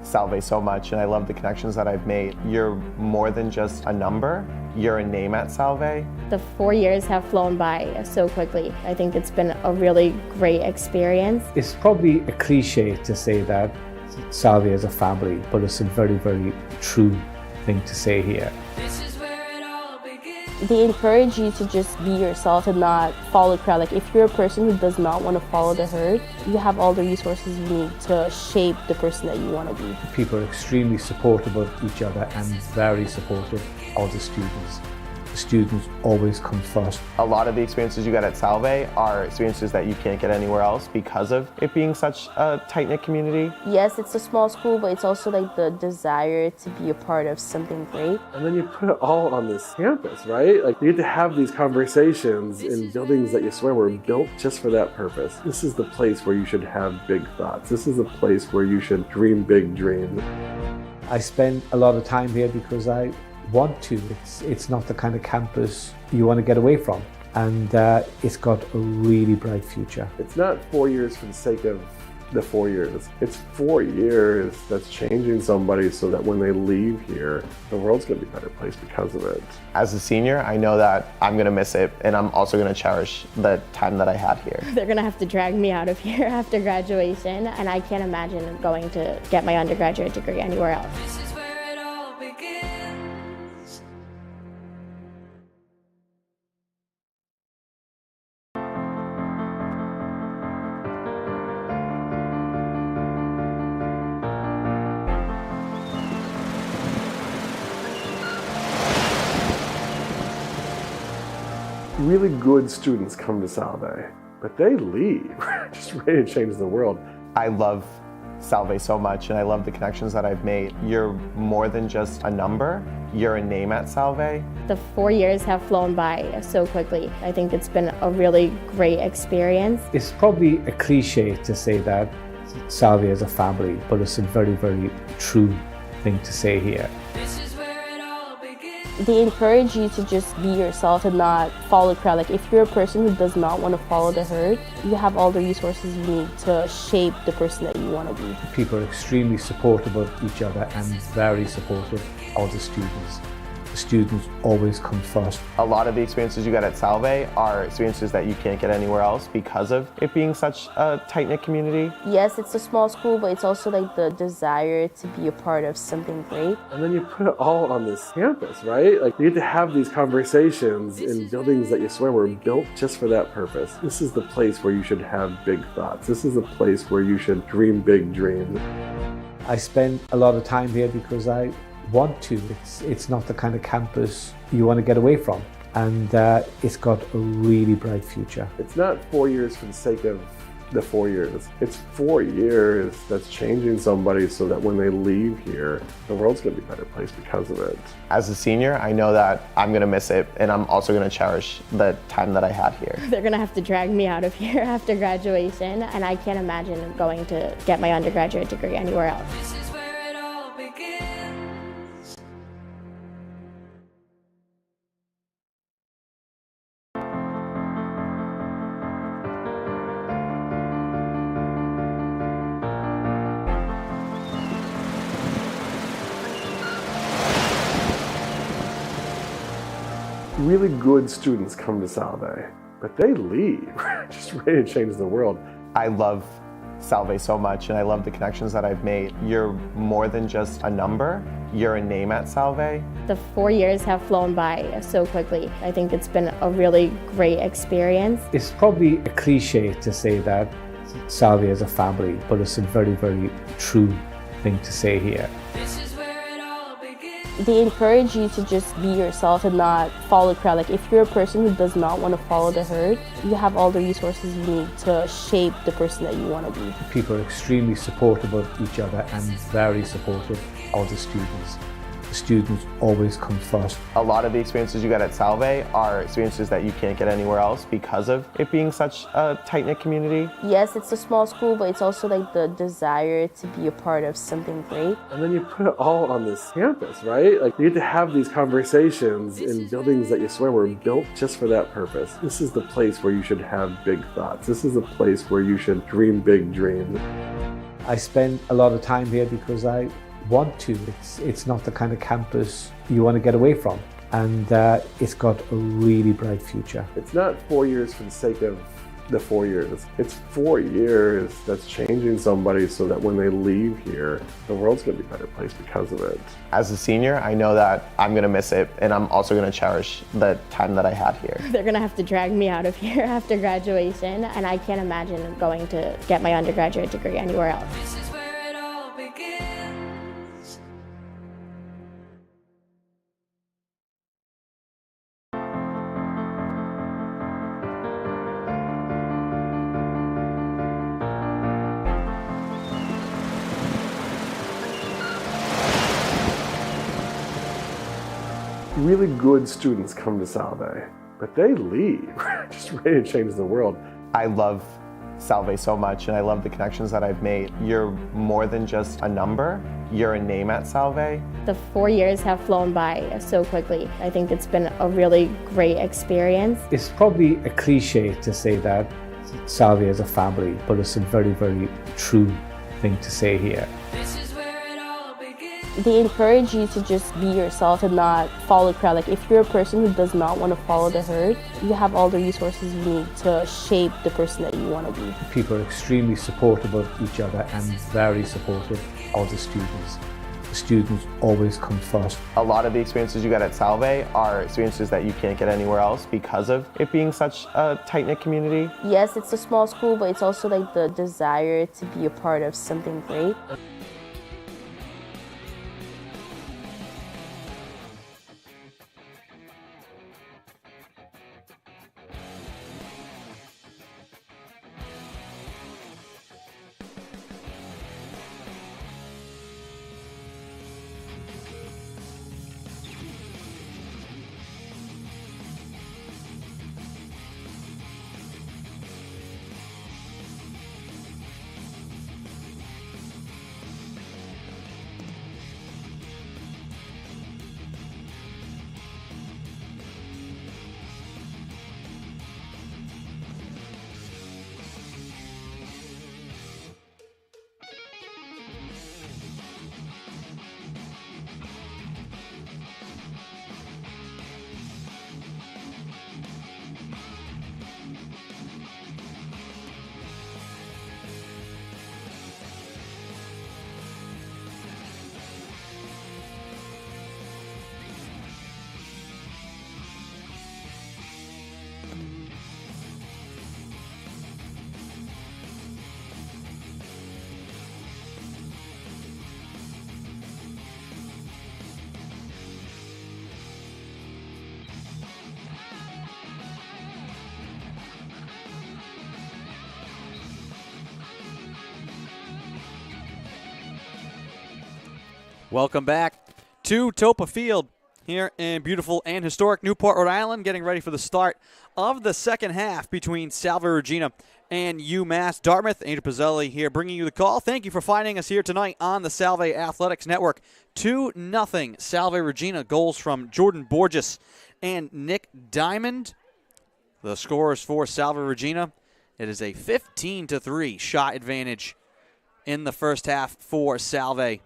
Salve so much, and I love the connections that I've made. You're more than just a number, you're a name at Salve. The 4 years have flown by so quickly. I think it's been a really great experience. It's probably a cliche to say that Salve is a family, but it's a very, very true thing to say here. They encourage you to just be yourself and not follow the crowd. Like, if you're a person who does not want to follow the herd, you have all the resources you need to shape the person that you want to be. People are extremely supportive of each other and very supportive of the students. The students always come first. A lot of the experiences you get at Salve are experiences that you can't get anywhere else because of it being such a tight-knit community. Yes, it's a small school, but it's also like the desire to be a part of something great. And then you put it all on this campus, right? Like, you get to have these conversations in buildings that you swear were built just for that purpose. This is the place where you should have big thoughts. This is the place where you should dream big dreams. I spend a lot of time here because I want to. It's not the kind of campus you want to get away from, and it's got a really bright future. It's not 4 years for the sake of the 4 years. It's 4 years that's changing somebody so that when they leave here, the world's going to be a better place because of it. As a senior, I know that I'm going to miss it, and I'm also going to cherish the time that I had here. They're going to have to drag me out of here after graduation, and I can't imagine going to get my undergraduate degree anywhere else. Really good students come to Salve, but they leave, just ready to change the world. I love Salve so much, and I love the connections that I've made. You're more than just a number, you're a name at Salve. The 4 years have flown by so quickly. I think it's been a really great experience. It's probably a cliche to say that Salve is a family, but it's a very, very true thing to say here. They encourage you to just be yourself and not follow the crowd. Like, if you're a person who does not want to follow the herd, you have all the resources you need to shape the person that you want to be. People are extremely supportive of each other and very supportive of the students. The Students always come first. A lot of the experiences you get at Salve are experiences that you can't get anywhere else because of it being such a tight-knit community. Yes, it's a small school, but it's also like the desire to be a part of something great. And then you put it all on this campus, right? Like you get to have these conversations in buildings that you swear were built just for that purpose. This is the place where you should have big thoughts. This is the place where you should dream big dreams. I spend a lot of time here because I want to. It's not the kind of campus you want to get away from. And it's got a really bright future. It's not 4 years for the sake of the 4 years. It's 4 years that's changing somebody so that when they leave here, the world's going to be a better place because of it. As a senior, I know that I'm going to miss it, and I'm also going to cherish the time that I had here. They're gonna have to drag me out of here after graduation, and I can't imagine going to get my undergraduate degree anywhere else. This is where it all begins. Really good students come to Salve, but they leave, just ready to change the world. I love Salve so much, and I love the connections that I've made. You're more than just a number, you're a name at Salve. The 4 years have flown by so quickly. I think it's been a really great experience. It's probably a cliche to say that Salve is a family, but it's a very, very true thing to say here. This is where it all begins. They encourage you to just be yourself and not follow the crowd. Like if you're a person who does not want to follow the herd, you have all the resources you need to shape the person that you want to be. People are extremely supportive of each other and very supportive of the students. The students always come first. A lot of the experiences you get at Salve are experiences that you can't get anywhere else because of it being such a tight-knit community. Yes, it's a small school, but it's also like the desire to be a part of something great. And then you put it all on this campus, right? Like you get to have these conversations in buildings that you swear were built just for that purpose. This is the place where you should have big thoughts. This is the place where you should dream big dreams. I spend a lot of time here because I want to. It's not the kind of campus you want to get away from. And it's got a really bright future. It's not 4 years for the sake of the 4 years. It's 4 years that's changing somebody so that when they leave here, the world's going to be a better place because of it. As a senior, I know that I'm going to miss it, and I'm also going to cherish the time that I had here. They're gonna have to drag me out of here after graduation, and I can't imagine going to get my undergraduate degree anywhere else. This is where it all begins. Really good students come to Salve, but they leave, just ready to change the world. I love Salve so much, and I love the connections that I've made. You're more than just a number, you're a name at Salve. The 4 years have flown by so quickly. I think it's been a really great experience. It's probably a cliche to say that Salve is a family, but it's a very, very true thing to say here. This is where it all begins. They encourage you to just be yourself and not follow the crowd. Like if you're a person who does not want to follow the herd, you have all the resources you need to shape the person that you want to be. People are extremely supportive of each other and very supportive of the students. The students always come first. A lot of the experiences you get at Salve are experiences that you can't get anywhere else because of it being such a tight-knit community. Yes, it's a small school, but it's also like the desire to be a part of something great. Welcome back to Toppa Field here in beautiful and historic Newport, Rhode Island, getting ready for the start of the second half between Salve Regina and UMass Dartmouth. Angel Pizzelli here bringing you the call. Thank you for finding us here tonight on the Salve Athletics Network. 2-0 Salve Regina, goals from Jordan Borges and Nick Diamond. The scores for Salve Regina, it is a 15-3 shot advantage in the first half for Salve.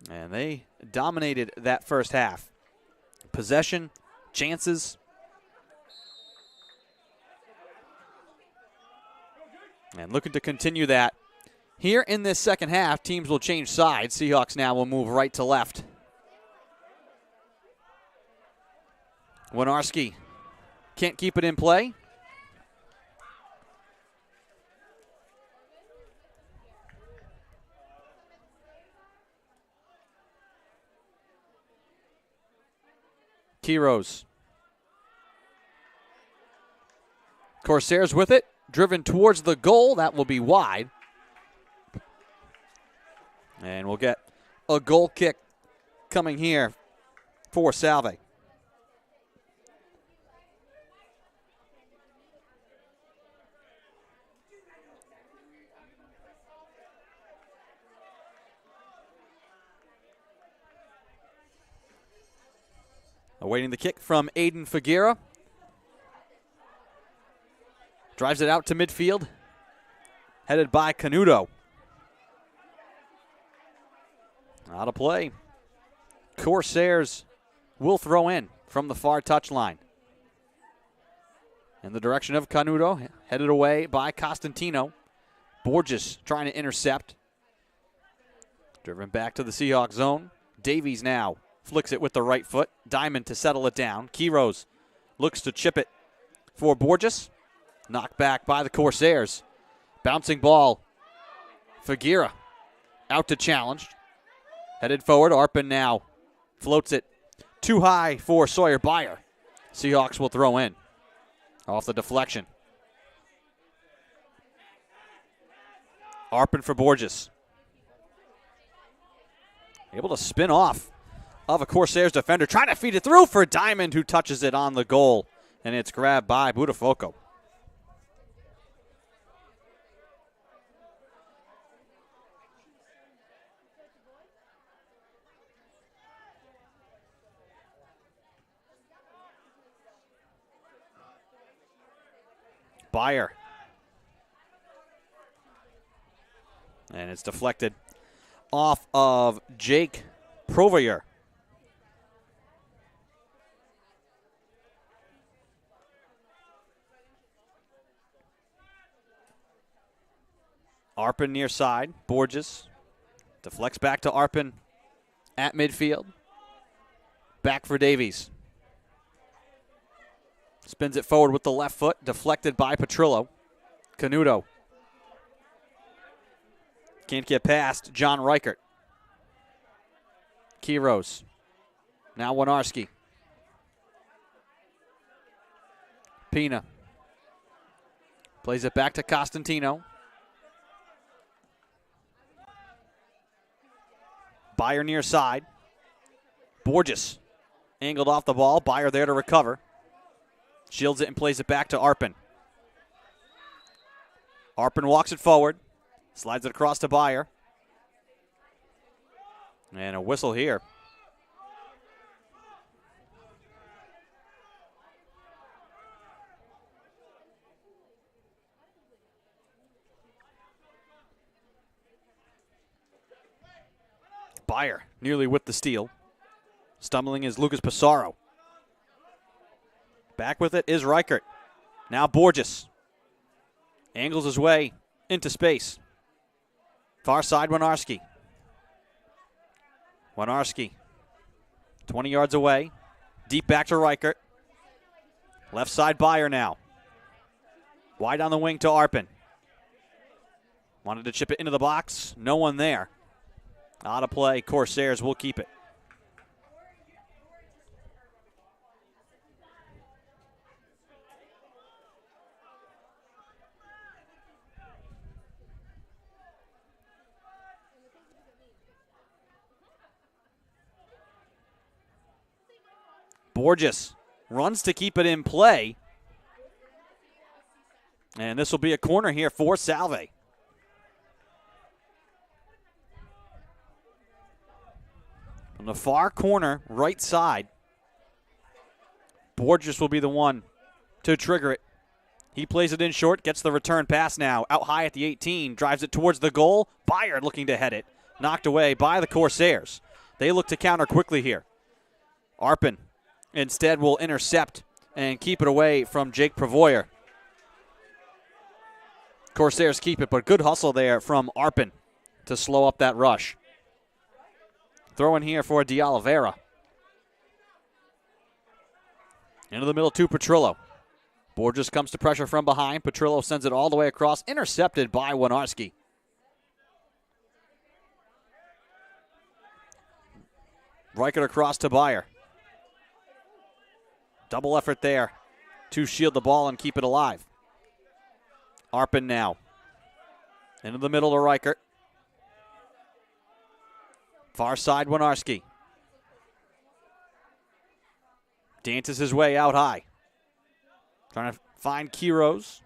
And they dominated that first half. Possession, chances. And looking to continue that. Here in this second half, teams will change sides. Seahawks now will move right to left. Winarski can't keep it in play. Kiros. Corsairs with it, driven towards the goal. That will be wide. And we'll get a goal kick coming here for Salve. Awaiting the kick from Aiden Figuera. Drives it out to midfield. Headed by Canuto. Out of play. Corsairs will throw in from the far touchline. In the direction of Canuto. Headed away by Costantino. Borges trying to intercept. Driven back to the Seahawks zone. Davies now flicks it with the right foot. Diamond to settle it down. Kiros looks to chip it for Borges. Knocked back by the Corsairs. Bouncing ball. Figuera out to challenge. Headed forward. Arpin now floats it too high for Sawyer Byer. Seahawks will throw in off the deflection. Arpin for Borges. Able to spin off of a Corsairs defender, trying to feed it through for Diamond, who touches it on the goal, and it's grabbed by Budafoco. Byer. And it's deflected off of Jake Provier. Arpin near side. Borges deflects back to Arpin at midfield. Back for Davies. Spins it forward with the left foot. Deflected by Petrillo. Canuto. Can't get past John Reichert. Kiros. Now Winarski. Pina. Plays it back to Costantino. Byer near side. Borges angled off the ball. Byer there to recover. Shields it and plays it back to Arpin. Arpin walks it forward. Slides it across to Byer. And a whistle here. Byer nearly with the steal. Stumbling is Lucas Pissarro. Back with it is Reichert. Now Borges. Angles his way into space. Far side Winarski. Winarski. 20 yards away. Deep back to Reichert. Left side Byer now. Wide on the wing to Arpin. Wanted to chip it into the box. No one there. Out of play. Corsairs will keep it. Borges runs to keep it in play. And this will be a corner here for Salve. On the far corner, right side, Borges will be the one to trigger it. He plays it in short, gets the return pass now. Out high at the 18, drives it towards the goal. Bayard looking to head it. Knocked away by the Corsairs. They look to counter quickly here. Arpin instead will intercept and keep it away from Jake Pravoyer. Corsairs keep it, but good hustle there from Arpin to slow up that rush. Throw in here for De Oliveira. Into the middle to Petrillo. Borges comes to pressure from behind. Petrillo sends it all the way across. Intercepted by Winarski. Reichert across to Bayer. Double effort there to shield the ball and keep it alive. Arpin now. Into the middle to Reichert. Far side, Winarski. Dances his way out high. Trying to find Quiros.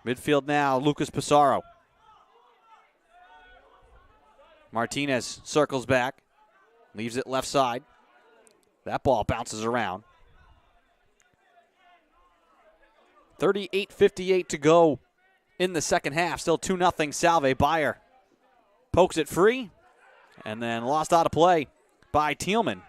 Midfield now, Lucas Pissarro. Martinez circles back. Leaves it left side. That ball bounces around. 38:58 to go in the second half. Still 2-0 Salve. Bayer pokes it free and then lost out of play by Thielman.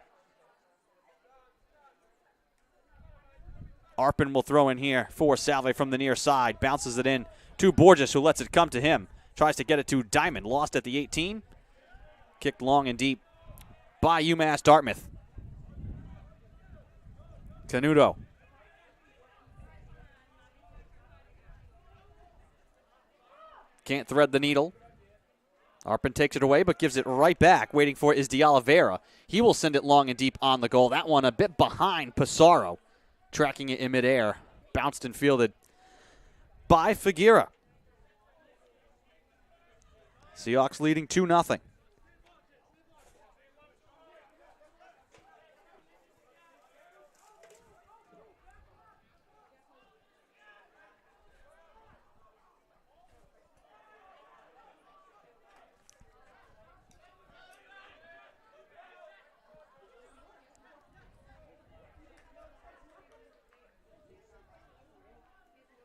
Arpin will throw in here for Salve from the near side. Bounces it in to Borges, who lets it come to him. Tries to get it to Diamond. Lost at the 18. Kicked long and deep by UMass Dartmouth. Canuto. Can't thread the needle. Arpin takes it away, but gives it right back. Waiting for it is De Oliveira. He will send it long and deep on the goal. That one a bit behind Pissarro. Tracking it in midair. Bounced and fielded by Figuera. Seahawks leading 2-0.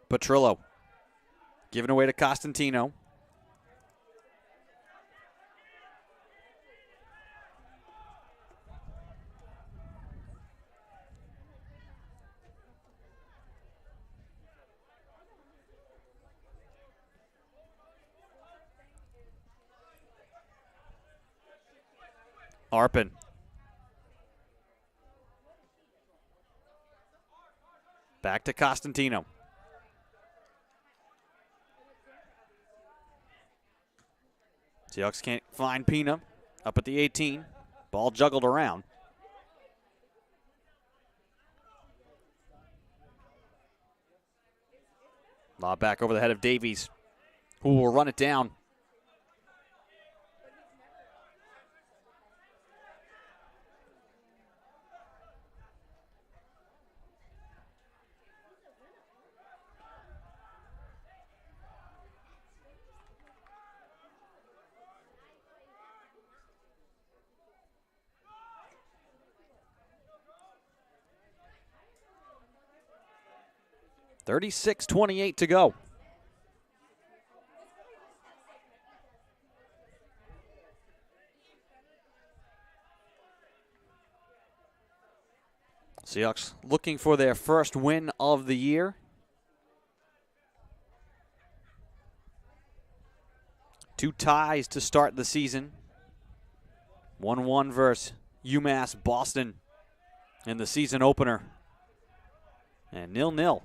Petrillo giving away to Costantino. Arpin. Back to Costantino. Seahawks can't find Pina. Up at the 18. Ball juggled around. Lob back over the head of Davies, who will run it down. $36:28 to go. Seahawks looking for their first win of the year. Two ties to start the season. 1-1 versus UMass Boston in the season opener. And 0-0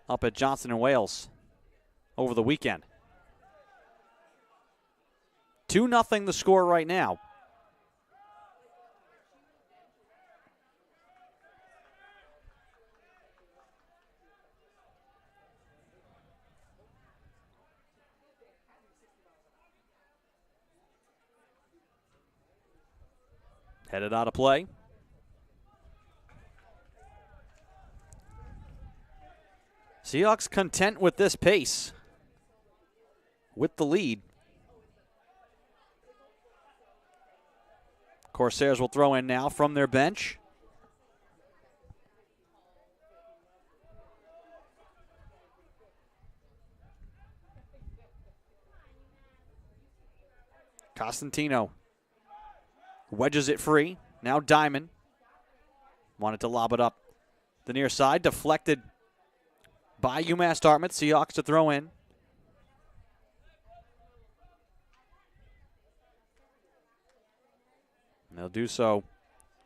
up at Johnson and Wales over the weekend. 2-0 the score right now. Headed out of play. Seahawks content with this pace, with the lead. Corsairs will throw in now from their bench. Costantino wedges it free. Now Diamond wanted to lob it up the near side. Deflected by UMass Dartmouth. Seahawks to throw in. And they'll do so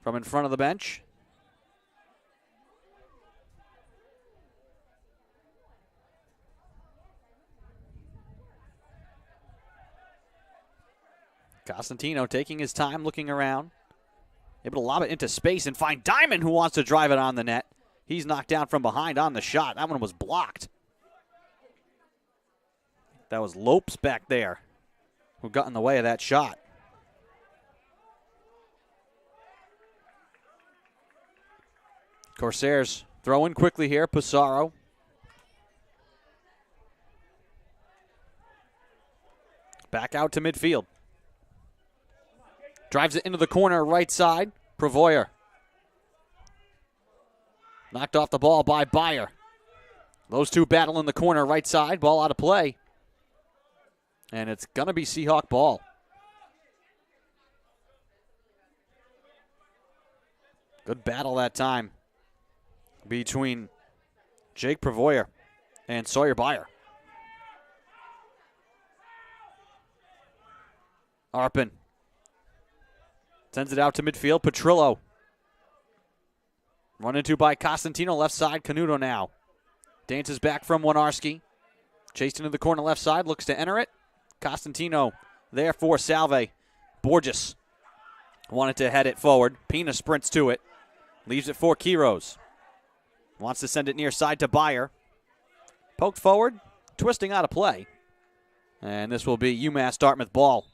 from in front of the bench. Costantino taking his time, looking around. Able to lob it into space and find Diamond, who wants to drive it on the net. He's knocked down from behind on the shot. That one was blocked. That was Lopes back there who got in the way of that shot. Corsairs throwing quickly here. Pissarro. Back out to midfield. Drives it into the corner, right side. Pravoyer. Knocked off the ball by Bayer. Those two battle in the corner, right side. Ball out of play. And it's going to be Seahawk ball. Good battle that time between Jake Pravoyer and Sawyer Bayer. Arpin sends it out to midfield. Petrillo. Run into by Costantino, left side. Canuto now. Dances back from Winarski. Chased into the corner left side. Looks to enter it. Costantino there for Salve. Borges wanted to head it forward. Pina sprints to it. Leaves it for Quiros. Wants to send it near side to Bayer. Poked forward. Twisting out of play. And this will be UMass Dartmouth ball,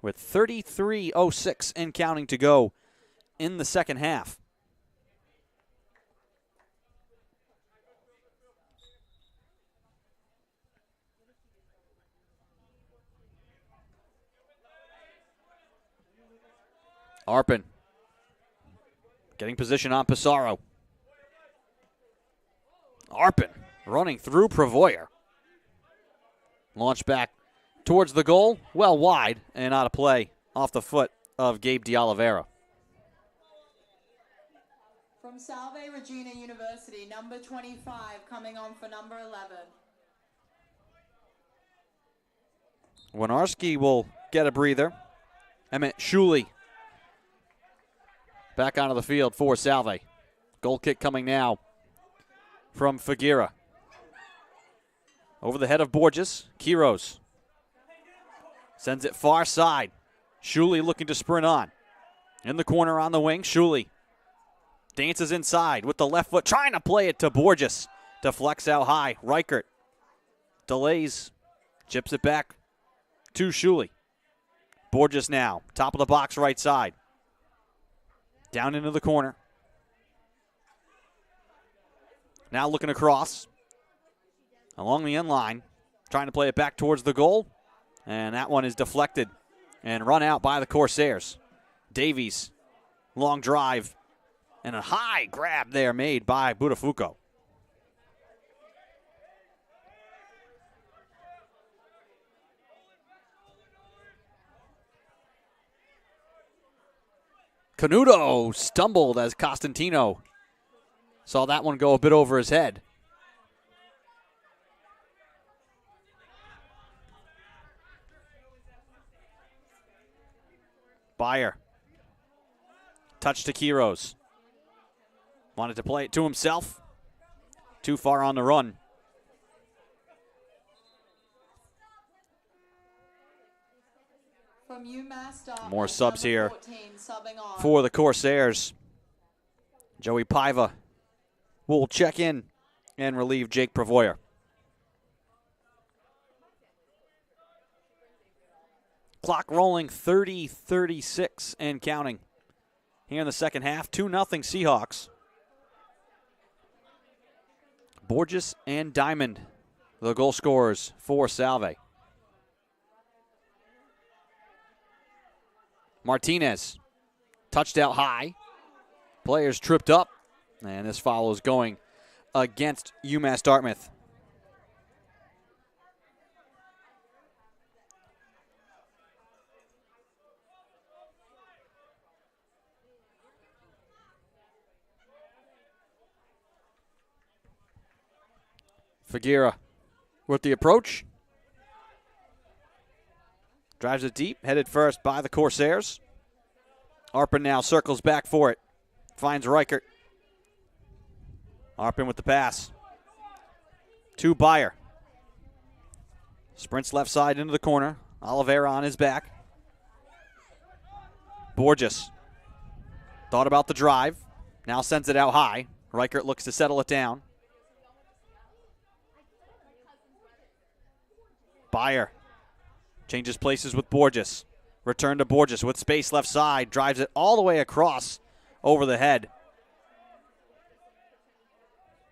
with 33:06 and counting to go in the second half. Arpin getting position on Pissarro. Arpin running through Pravoyer. Launch back towards the goal, well wide and out of play off the foot of Gabe DeOliveira. From Salve Regina University, number 25 coming on for number 11. Winarski will get a breather. Emmett Shuley back onto the field for Salve. Goal kick coming now from Figuera. Over the head of Borges. Quiros sends it far side. Shuley looking to sprint on. In the corner on the wing, Shuley dances inside with the left foot, trying to play it to Borges. Deflects out high. Reichert delays, chips it back to Shuley. Borges now, top of the box right side. Down into the corner. Now looking across. Along the end line. Trying to play it back towards the goal. And that one is deflected and run out by the Corsairs. Davies, long drive. And a high grab there made by Budafuco. Canuto stumbled as Costantino saw that one go a bit over his head. Bayer. Touch to Quiros. Wanted to play it to himself. Too far on the run. From UMass Dartmouth, More subs here 14, subbing on. for the Corsairs. Joey Paiva will check in and relieve Jake Pravoyer. Clock rolling 30-36 and counting. Here in the second half, 2-0 Seahawks. Borges and Diamond, the goal scorers for Salve. Martinez touched out high. Players tripped up, and this foul is going against UMass Dartmouth. Figuera with the approach. Drives it deep, headed first by the Corsairs. Arpin now circles back for it. Finds Reichert. Arpin with the pass. To Beyer. Sprints left side into the corner. Oliveira on his back. Borges. Thought about the drive. Now sends it out high. Reichert looks to settle it down. Beyer changes places with Borges. Return to Borges with space left side. Drives it all the way across over the head.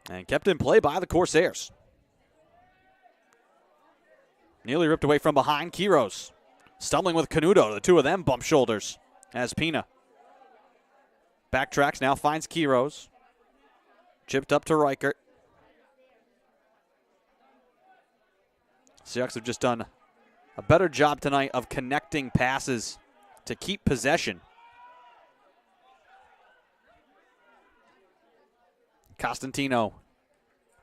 And kept in play by the Corsairs. Nearly ripped away from behind. Quiros stumbling with Canuto. The two of them bump shoulders as Pina backtracks, now finds Quiros. Chipped up to Reichert. Seahawks have just done a better job tonight of connecting passes to keep possession. Costantino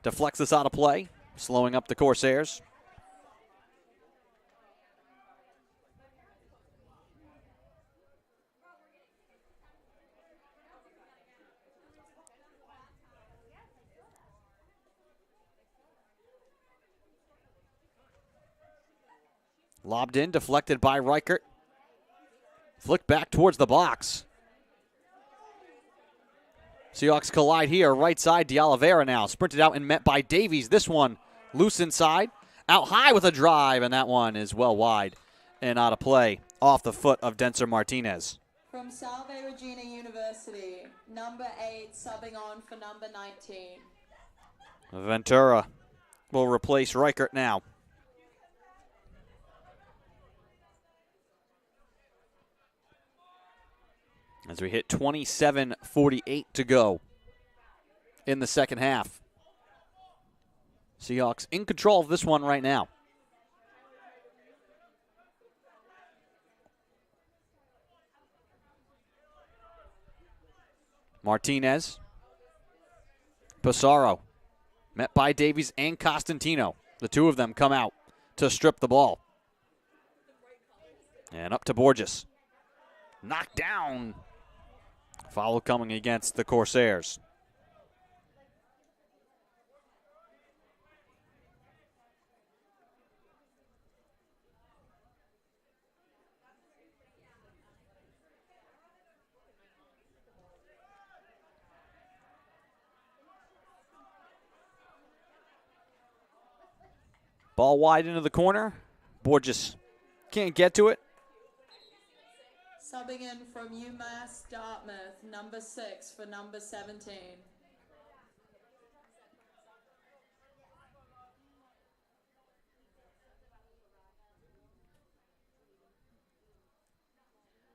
deflects this out of play, slowing up the Corsairs. Lobbed in, deflected by Reichert. Flicked back towards the box. Seahawks collide here, right side, De Oliveira now. Sprinted out and met by Davies. This one loose inside. Out high with a drive, and that one is well wide and out of play off the foot of Denser Martinez. From Salve Regina University, number 8 subbing on for number 19. Ventura will replace Reichert now. As we hit 27:48 to go in the second half. Seahawks in control of this one right now. Martinez. Pissarro. Met by Davies and Costantino. The two of them come out to strip the ball. And up to Borges. Knocked down. Foul coming against the Corsairs. Ball wide into the corner. Borges can't get to it. Subbing in from UMass Dartmouth, number 6 for number 17.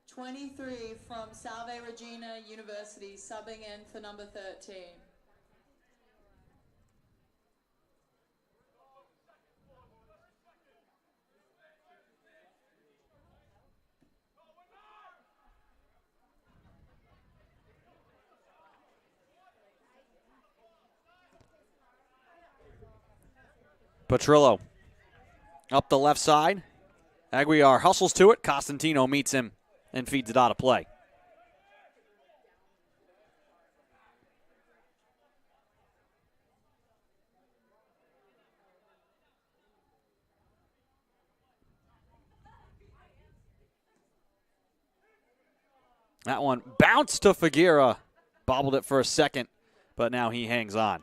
(23) from Salve Regina University, subbing in for number 13. Petrillo up the left side. Aguiar hustles to it. Costantino meets him and feeds it out of play. That one bounced to Figuera. Bobbled it for a second, but now he hangs on.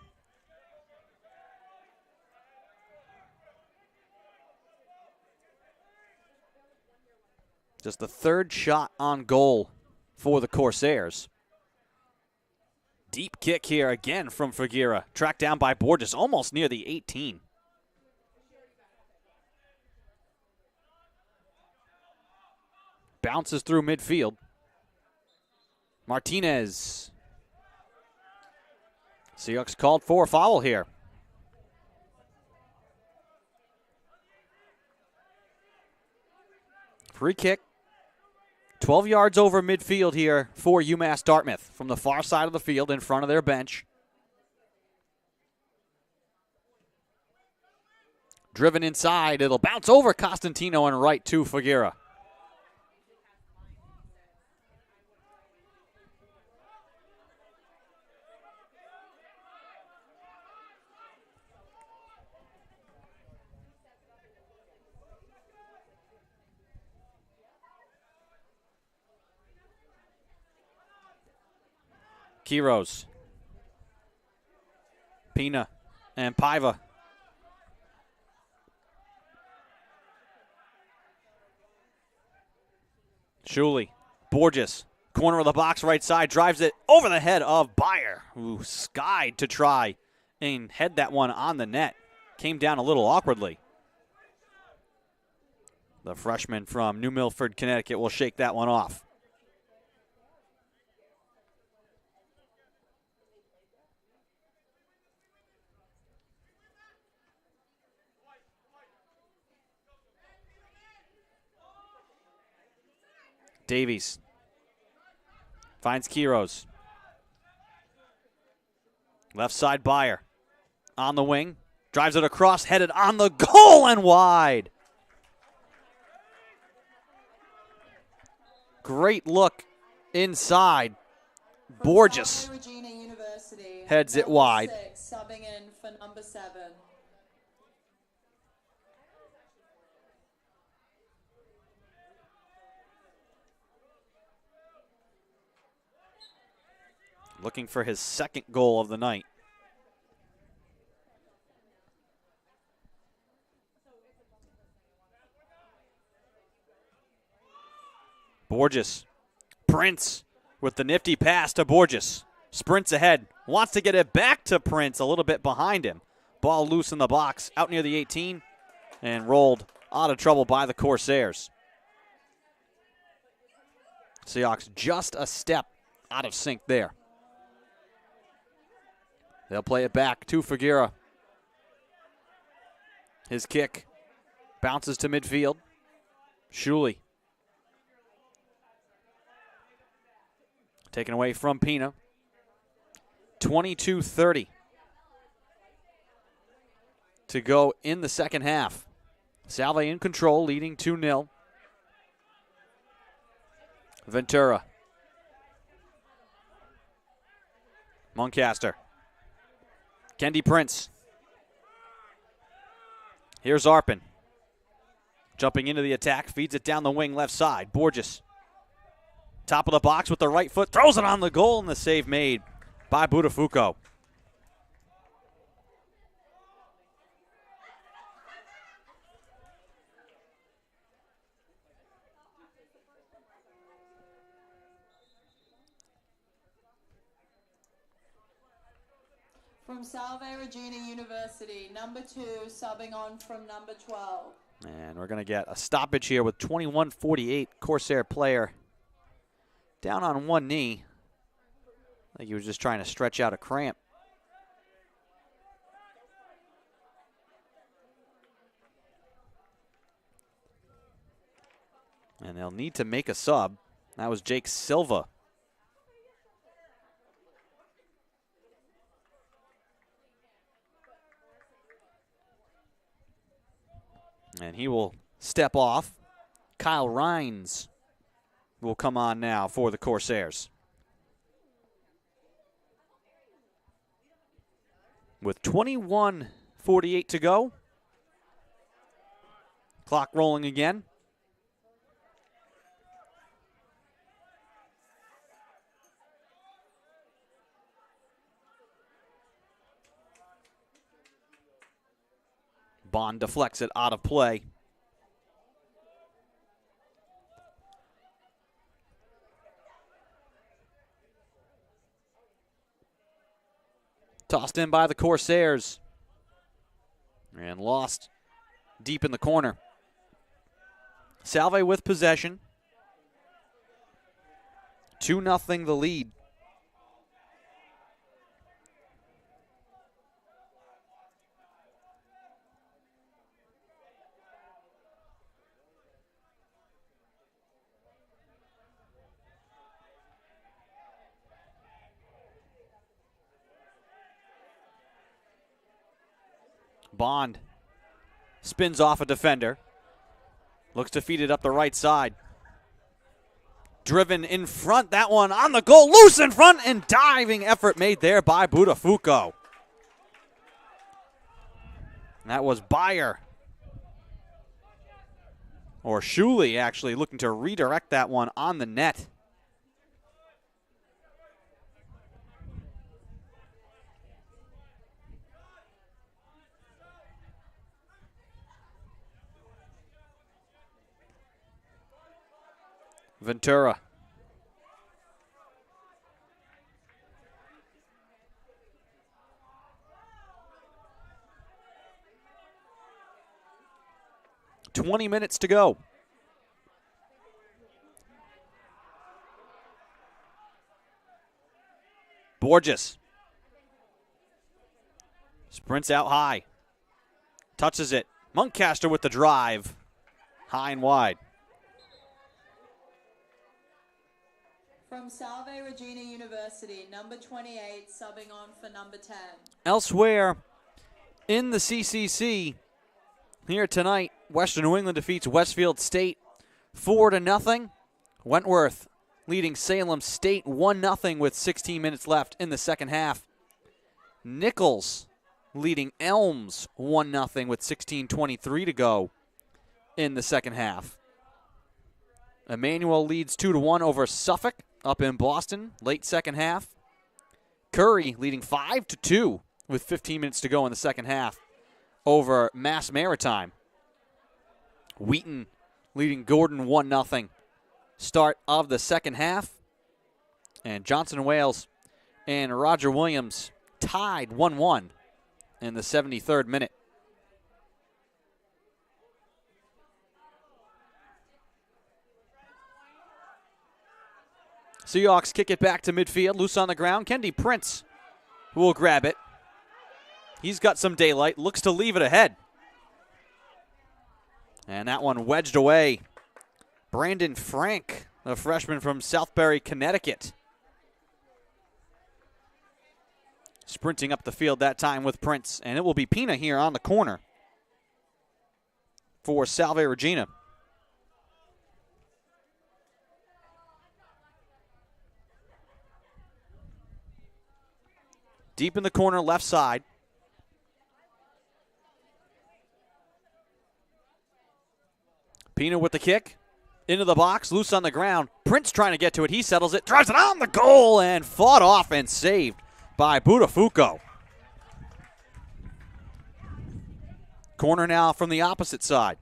Just the third shot on goal for the Corsairs. Deep kick here again from Figuera. Tracked down by Borges, almost near the 18. Bounces through midfield. Martinez. Seahawks called for a foul here. Free kick. 12 yards over midfield here for UMass Dartmouth from the far side of the field in front of their bench. Driven inside. It'll bounce over Costantino and right to Figuera. Quiros, Pina, and Paiva. Shuley, Borges, corner of the box, right side, drives it over the head of Bayer, who skied to try and head that one on the net. Came down a little awkwardly. The freshman from New Milford, Connecticut will shake that one off. Davies finds Quiros. Left side Bayer on the wing. Drives it across, headed on the goal and wide. Great look inside. Borges Salve Regina University, heads it number wide. 6, subbing in for number 7. Looking for his second goal of the night. Borges. Prince with the nifty pass to Borges. Sprints ahead. Wants to get it back to Prince, a little bit behind him. Ball loose in the box, out near the 18, and rolled out of trouble by the Corsairs. Seahawks just a step out of sync there. They'll play it back to Figuera. His kick bounces to midfield. Shuley. Taken away from Pina. 22-30 to go in the second half. Salve in control, leading 2-0. Ventura. Muncaster. Kendi Prince. Here's Arpin. Jumping into the attack, feeds it down the wing left side. Borges. Top of the box with the right foot, throws it on the goal, and the save made by Budafuco. From Salve Regina University, number 2, subbing on from number 12. And we're going to get a stoppage here with 21:48. Corsair player down on one knee. I think he was just trying to stretch out a cramp. And they'll need to make a sub. That was Jake Silva. And he will step off. Kyle Rhines will come on now for the Corsairs. With 21:48 to go. Clock rolling again. Bond deflects it out of play. Tossed in by the Corsairs. And lost deep in the corner. Salve with possession. 2-0 the lead. Bond spins off a defender. Looks to feed it up the right side. Driven in front, that one on the goal, loose in front, and diving effort made there by Budafuco. That was Bayer. Or Shuley, actually, looking to redirect that one on the net. Ventura. "20 minutes to go. Borges. Sprints out high. Touches it. Monkcaster with the drive. High and wide. From Salve Regina University, number 28, subbing on for number 10. Elsewhere in the CCC, here tonight, Western New England defeats Westfield State 4-0. Wentworth leading Salem State 1-0 with 16 minutes left in the second half. Nichols leading Elms 1-0 with 16:23 to go in the second half. Emmanuel leads 2-1 over Suffolk up in Boston, late second half. Curry leading 5-2 with 15 minutes to go in the second half over Mass Maritime. Wheaton leading Gordon 1-0. Start of the second half. And Johnson Wales and Roger Williams tied 1-1 in the 73rd minute. Seahawks kick it back to midfield, loose on the ground. Kendi Prince will grab it. He's got some daylight, looks to leave it ahead. And that one wedged away. Brandon Frank, a freshman from Southbury, Connecticut. Sprinting up the field that time with Prince. And it will be Pina here on the corner for Salve Regina. Deep in the corner, left side. Pina with the kick. Into the box, loose on the ground. Prince trying to get to it. He settles it, drives it on the goal, and fought off and saved by Budafuco. Corner now from the opposite side.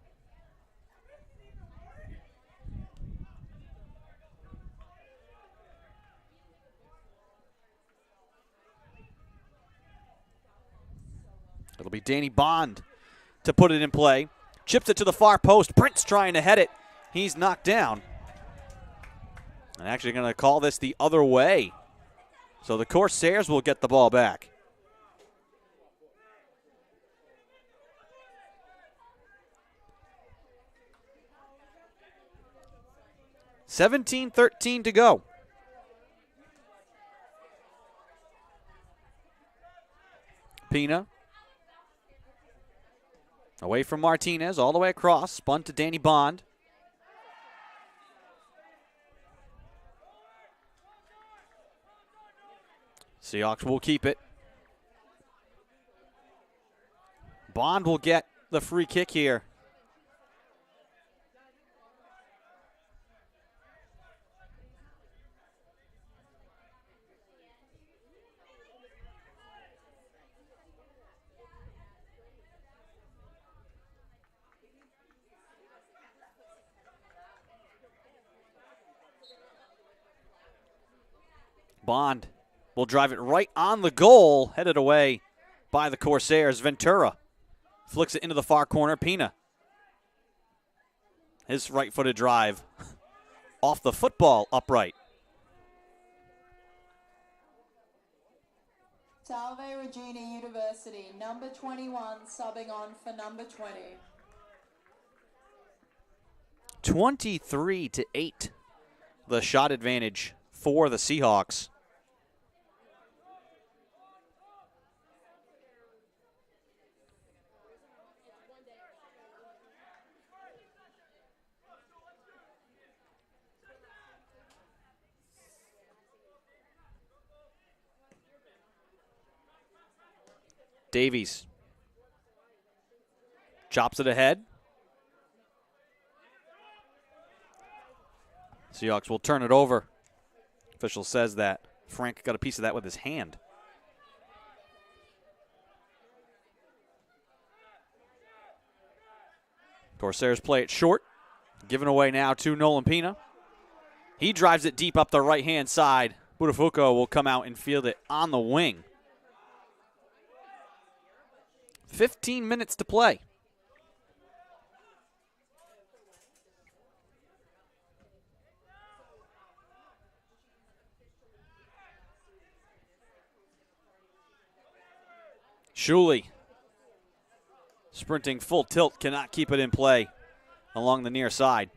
It'll be Danny Bond to put it in play. Chips it to the far post. Prince trying to head it. He's knocked down. And actually going to call this the other way. So the Corsairs will get the ball back. $17-13 to go. Pina. Away from Martinez, all the way across. Spun to Danny Bond. Seahawks will keep it. Bond will get the free kick here. Bond will drive it right on the goal, headed away by the Corsairs. Ventura flicks it into the far corner. Pina. His right-footed drive off the football upright. Salve Regina University, number 21, subbing on for number 20. 23-8, the shot advantage for the Seahawks. Davies chops it ahead. Seahawks will turn it over. Official says that Frank got a piece of that with his hand. Corsairs play it short. Given away now to Nolan Pina. He drives it deep up the right-hand side. Budafuco will come out and field it on the wing. 15 minutes to play. Shuley, sprinting full tilt, cannot keep it in play along the near side.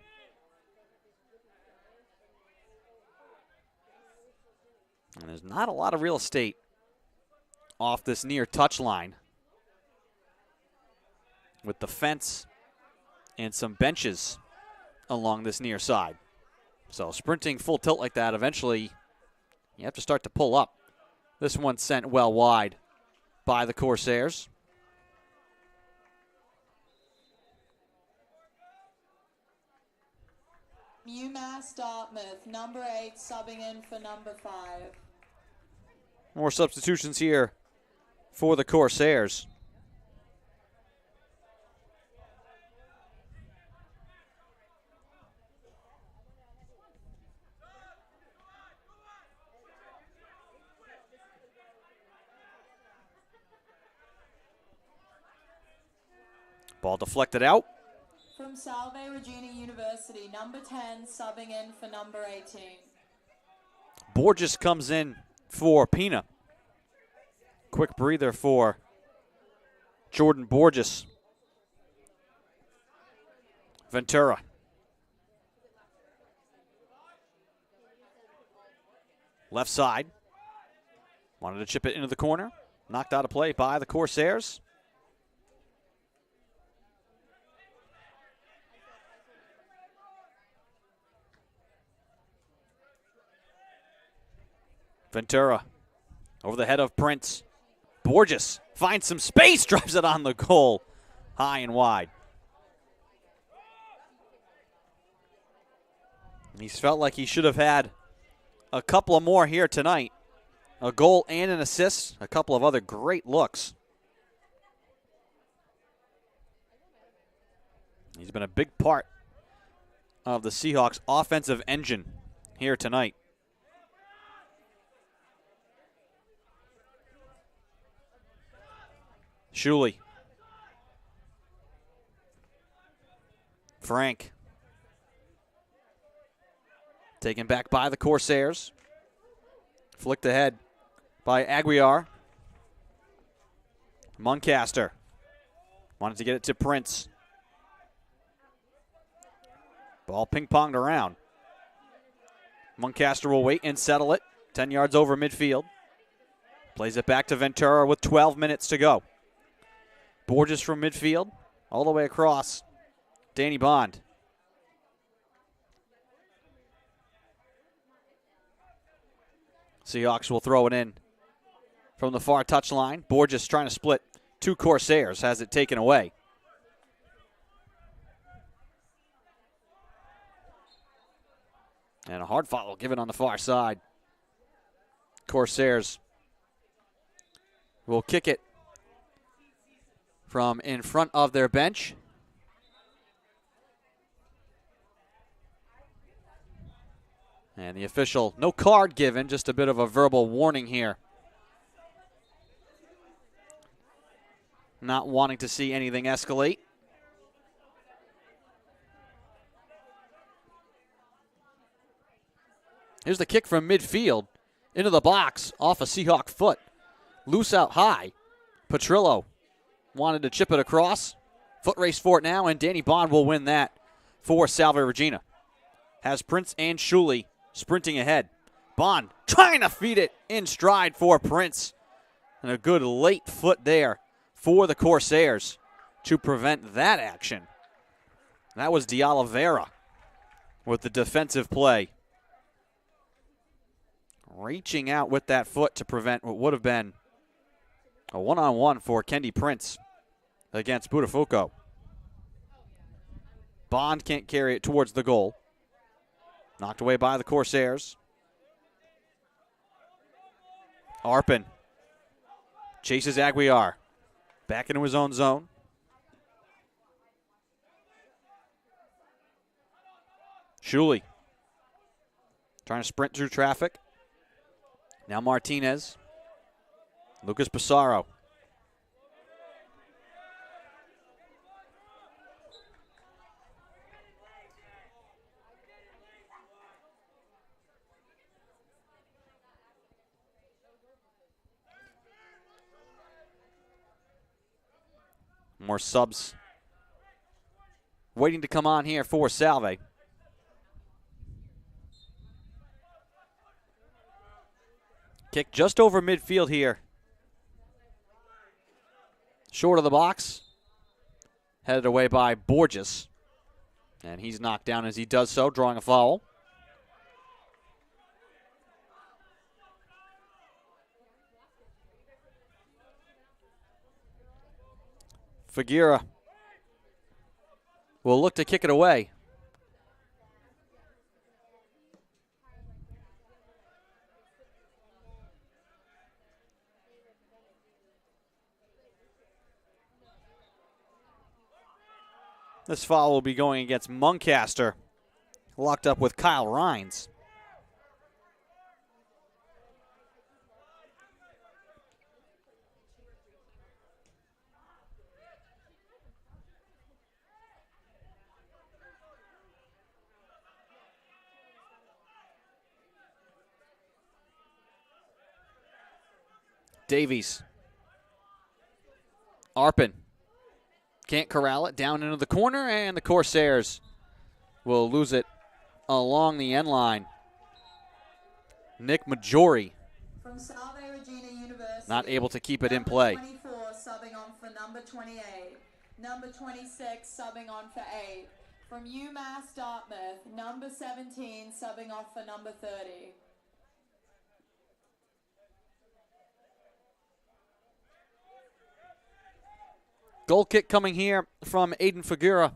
And there's not a lot of real estate off this near touchline, with the fence and some benches along this near side. So sprinting full tilt like that, eventually you have to start to pull up. This one sent well wide by the Corsairs. UMass Dartmouth, number 8, subbing in for number 5. More substitutions here for the Corsairs. Ball deflected out. From Salve Regina University, number 10, subbing in for number 18. Borges comes in for Pina. Quick breather for Jordan Borges. Ventura. Left side. Wanted to chip it into the corner. Knocked out of play by the Corsairs. Ventura over the head of Prince. Borges finds some space, drives it on the goal, high and wide. He's felt like he should have had a couple of more here tonight. A goal and an assist, a couple of other great looks. He's been a big part of the Seahawks' offensive engine here tonight. Shuley. Frank. Taken back by the Corsairs. Flicked ahead by Aguiar. Muncaster. Wanted to get it to Prince. Ball ping-ponged around. Muncaster will wait and settle it. 10 yards over midfield. Plays it back to Ventura with 12 minutes to go. Borges from midfield, all the way across. Danny Bond. Seahawks will throw it in from the far touchline. Borges trying to split two Corsairs, has it taken away. And a hard follow given on the far side. Corsairs will kick it from in front of their bench. And the official, no card given, just a bit of a verbal warning here. Not wanting to see anything escalate. Here's the kick from midfield. Into the box, off a Seahawk foot. Loose out high. Petrillo wanted to chip it across. Foot race for it now, and Danny Bond will win that for Salve Regina. Has Prince and Shuley sprinting ahead. Bond trying to feed it in stride for Prince. And a good late foot there for the Corsairs to prevent that action. That was De Oliveira with the defensive play. Reaching out with that foot to prevent what would have been a one-on-one for Kendi Prince against Buttafuoco. Bond can't carry it towards the goal. Knocked away by the Corsairs. Arpin chases Aguiar. Back into his own zone. Shuley trying to sprint through traffic. Now Martinez. Lucas Pissarro. More subs waiting to come on here for Salve. Kick just over midfield here. Short of the box. Headed away by Borges. And he's knocked down as he does so, drawing a foul. Figueira will look to kick it away. This foul will be going against Muncaster, locked up with Kyle Rhines. Davies. Arpin. Can't corral it. Down into the corner, and the Corsairs will lose it along the end line. Nick Majori From Salve Regina University. not able to keep it in play. Number 24 subbing on for number 28. Number 26 subbing on for 8. From UMass Dartmouth, number 17 subbing off for number 30. Goal kick coming here from Aiden Figueira.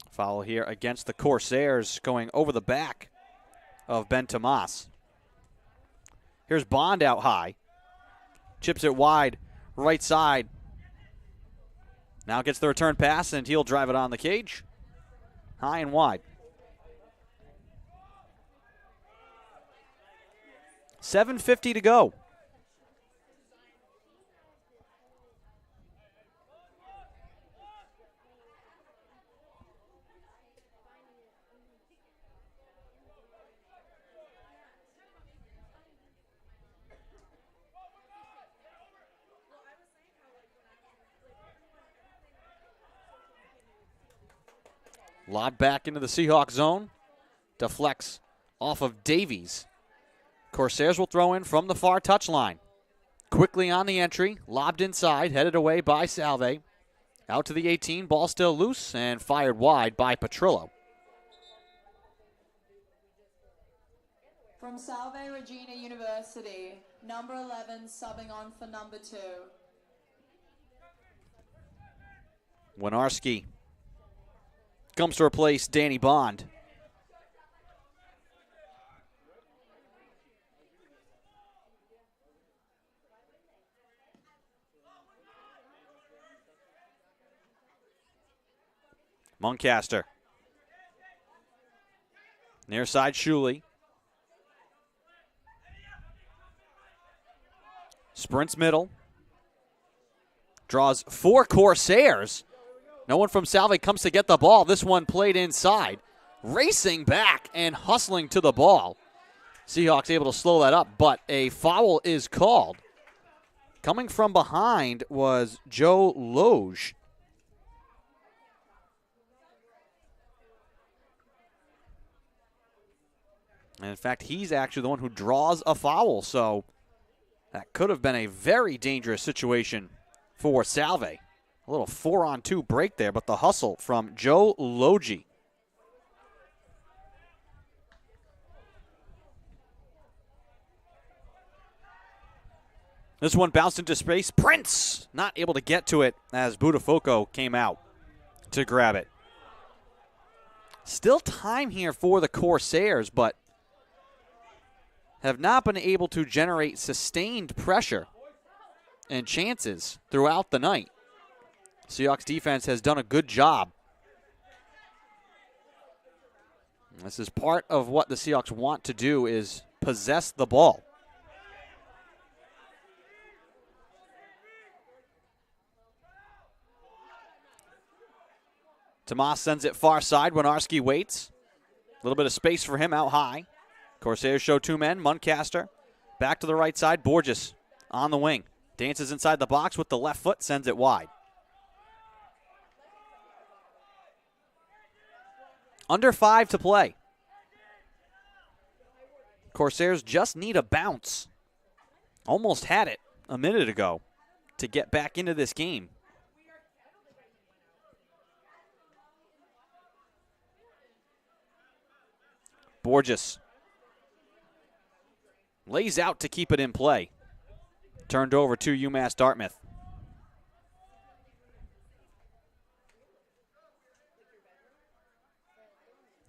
Foul here against the Corsairs, going over the back of Ben Tomas. Here's Bond out high. Chips it wide, right side. Now gets the return pass, and he'll drive it on the cage. High and wide. 7:50 to go. Lob back into the Seahawk zone. Deflects off of Davies. Corsairs will throw in from the far touchline. Quickly on the entry. Lobbed inside. Headed away by Salve. Out to the 18. Ball still loose and fired wide by Petrillo. From Salve Regina University, number 11 subbing on for number 2. Winarski comes to replace Danny Bond. Muncaster. Near side, Shuley. Sprints middle. Draws 4 Corsairs. No one from Salve comes to get the ball. This one played inside. Racing back and hustling to the ball. Seahawks able to slow that up, but a foul is called. Coming from behind was Joe Loge. And in fact, he's actually the one who draws a foul, so that could have been a very dangerous situation for Salve. A little 4-on-2 break there, but the hustle from Joe Logie. This one bounced into space. Prince not able to get to it as Budafoco came out to grab it. Still time here for the Corsairs, but have not been able to generate sustained pressure and chances throughout the night. Seahawks defense has done a good job. This is part of what the Seahawks want to do, is possess the ball. Tomas sends it far side. Winarski waits. A little bit of space for him out high. Corsairs show 2 men. Muncaster back to the right side. Borges on the wing. Dances inside the box with the left foot. Sends it wide. Under 5 to play. Corsairs just need a bounce. Almost had it a minute ago to get back into this game. Borges lays out to keep it in play. Turned over to UMass Dartmouth.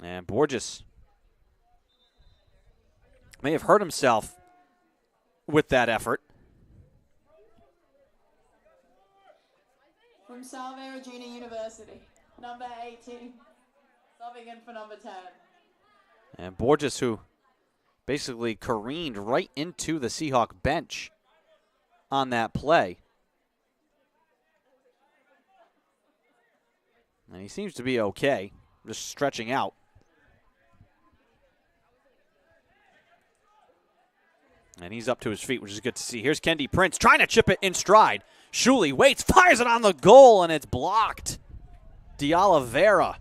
And Borges may have hurt himself with that effort. From Salve Regina University, number 18, subbing in for number 10. And Borges, who basically careened right into the Seahawk bench on that play. And he seems to be okay, just stretching out. And he's up to his feet, which is good to see. Here's Kendi Prince trying to chip it in stride. Shuley waits, fires it on the goal, and it's blocked. De Oliveira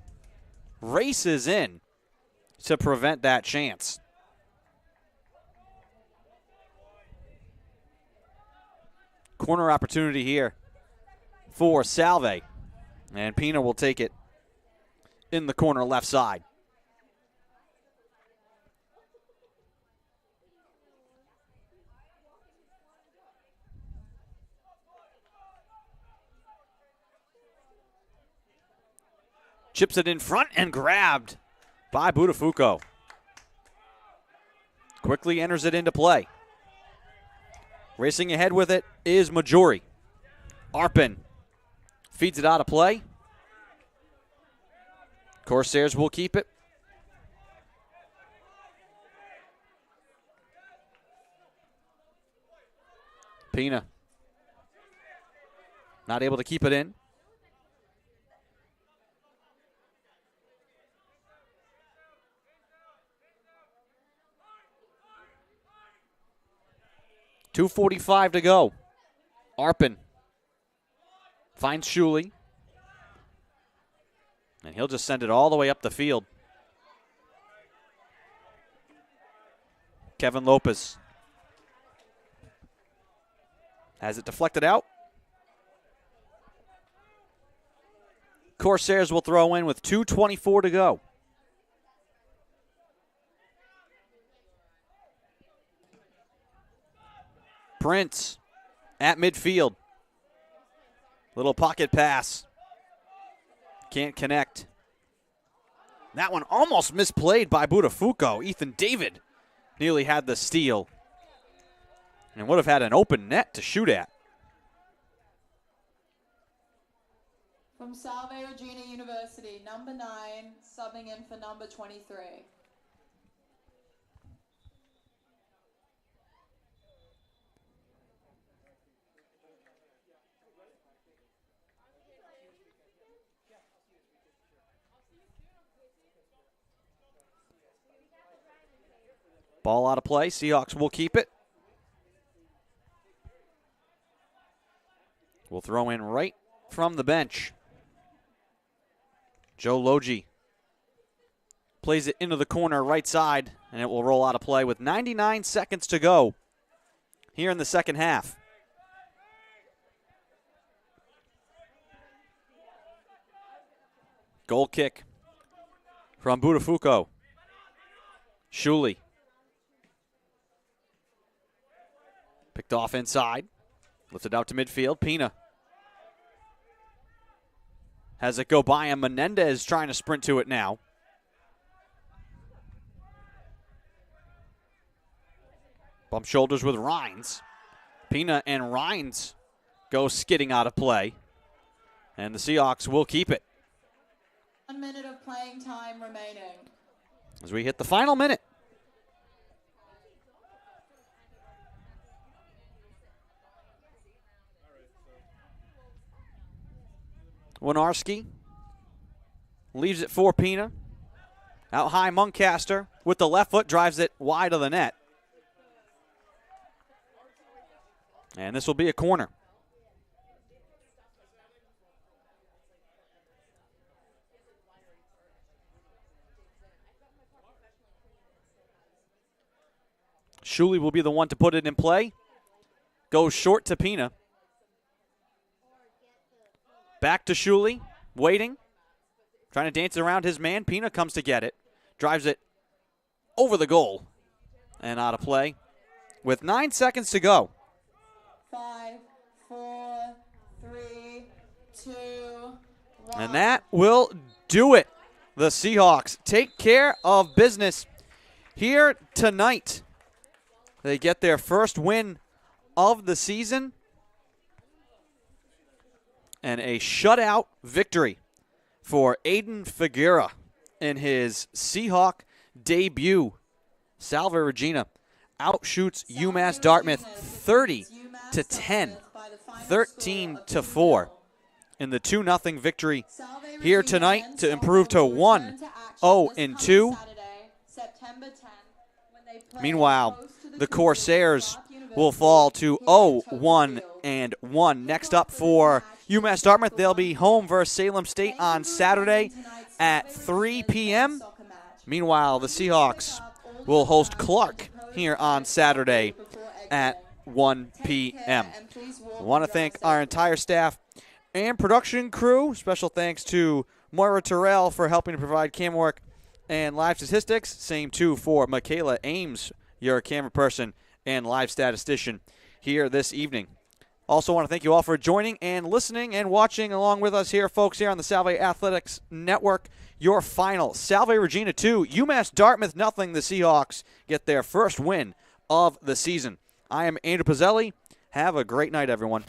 races in to prevent that chance. Corner opportunity here for Salve. And Pina will take it in the corner left side. Chips it in front and grabbed by Budafoco. Quickly enters it into play. Racing ahead with it is Majori. Arpin feeds it out of play. Corsairs will keep it. Pina not able to keep it in. .245 to go. Arpin finds Shuley. And he'll just send it all the way up the field. Kevin Lopez has it deflected out. Corsairs will throw in with 2:24 to go. Prince at midfield. Little pocket pass. Can't connect. That one almost misplayed by Budafoco. Ethan David nearly had the steal and would have had an open net to shoot at. From Salve Regina University, number 9, subbing in for number 23. Ball out of play. Seahawks will keep it. We'll throw in right from the bench. Joe Logie plays it into the corner right side, and it will roll out of play with 99 seconds to go here in the second half. Goal kick from Budafuco. Shuley. Picked off inside. Lifted out to midfield. Pina has it go by him. Menendez trying to sprint to it now. Bump shoulders with Rhines. Pina and Rhines go skidding out of play. And the Seahawks will keep it. 1 minute of playing time remaining. As we hit the final minute. Winarski leaves it for Pina. Out high, Muncaster with the left foot drives it wide of the net. And this will be a corner. Shuley will be the one to put it in play. Goes short to Pina. Back to Shuley, waiting. Trying to dance around his man. Pina comes to get it. Drives it over the goal. And out of play with 9 seconds to go. 5, 4, 3, 2, 1. And that will do it. The Seahawks take care of business here tonight. They get their first win of the season. And a shutout victory for Aiden Figuera in his Seahawk debut. Salve Regina outshoots UMass Dartmouth 30-10, 13-4 in the 2-0 victory here tonight to improve to 1-0-2. Meanwhile, the Corsairs will fall to 0-1-1. Next up for UMass Dartmouth, they'll be home versus Salem State on Saturday at 3 p.m. Meanwhile, the Seahawks will host Clark here on Saturday at 1 p.m. I want to thank our entire staff and production crew. Special thanks to Moira Terrell for helping to provide camera work and live statistics. Same too for Michaela Ames, your camera person and live statistician here this evening. Also want to thank you all for joining and listening and watching along with us here, folks, here on the Salve Athletics Network. Your final, Salve Regina 2, UMass Dartmouth 0. The Seahawks get their first win of the season. I am Andrew Pizzelli. Have a great night, everyone.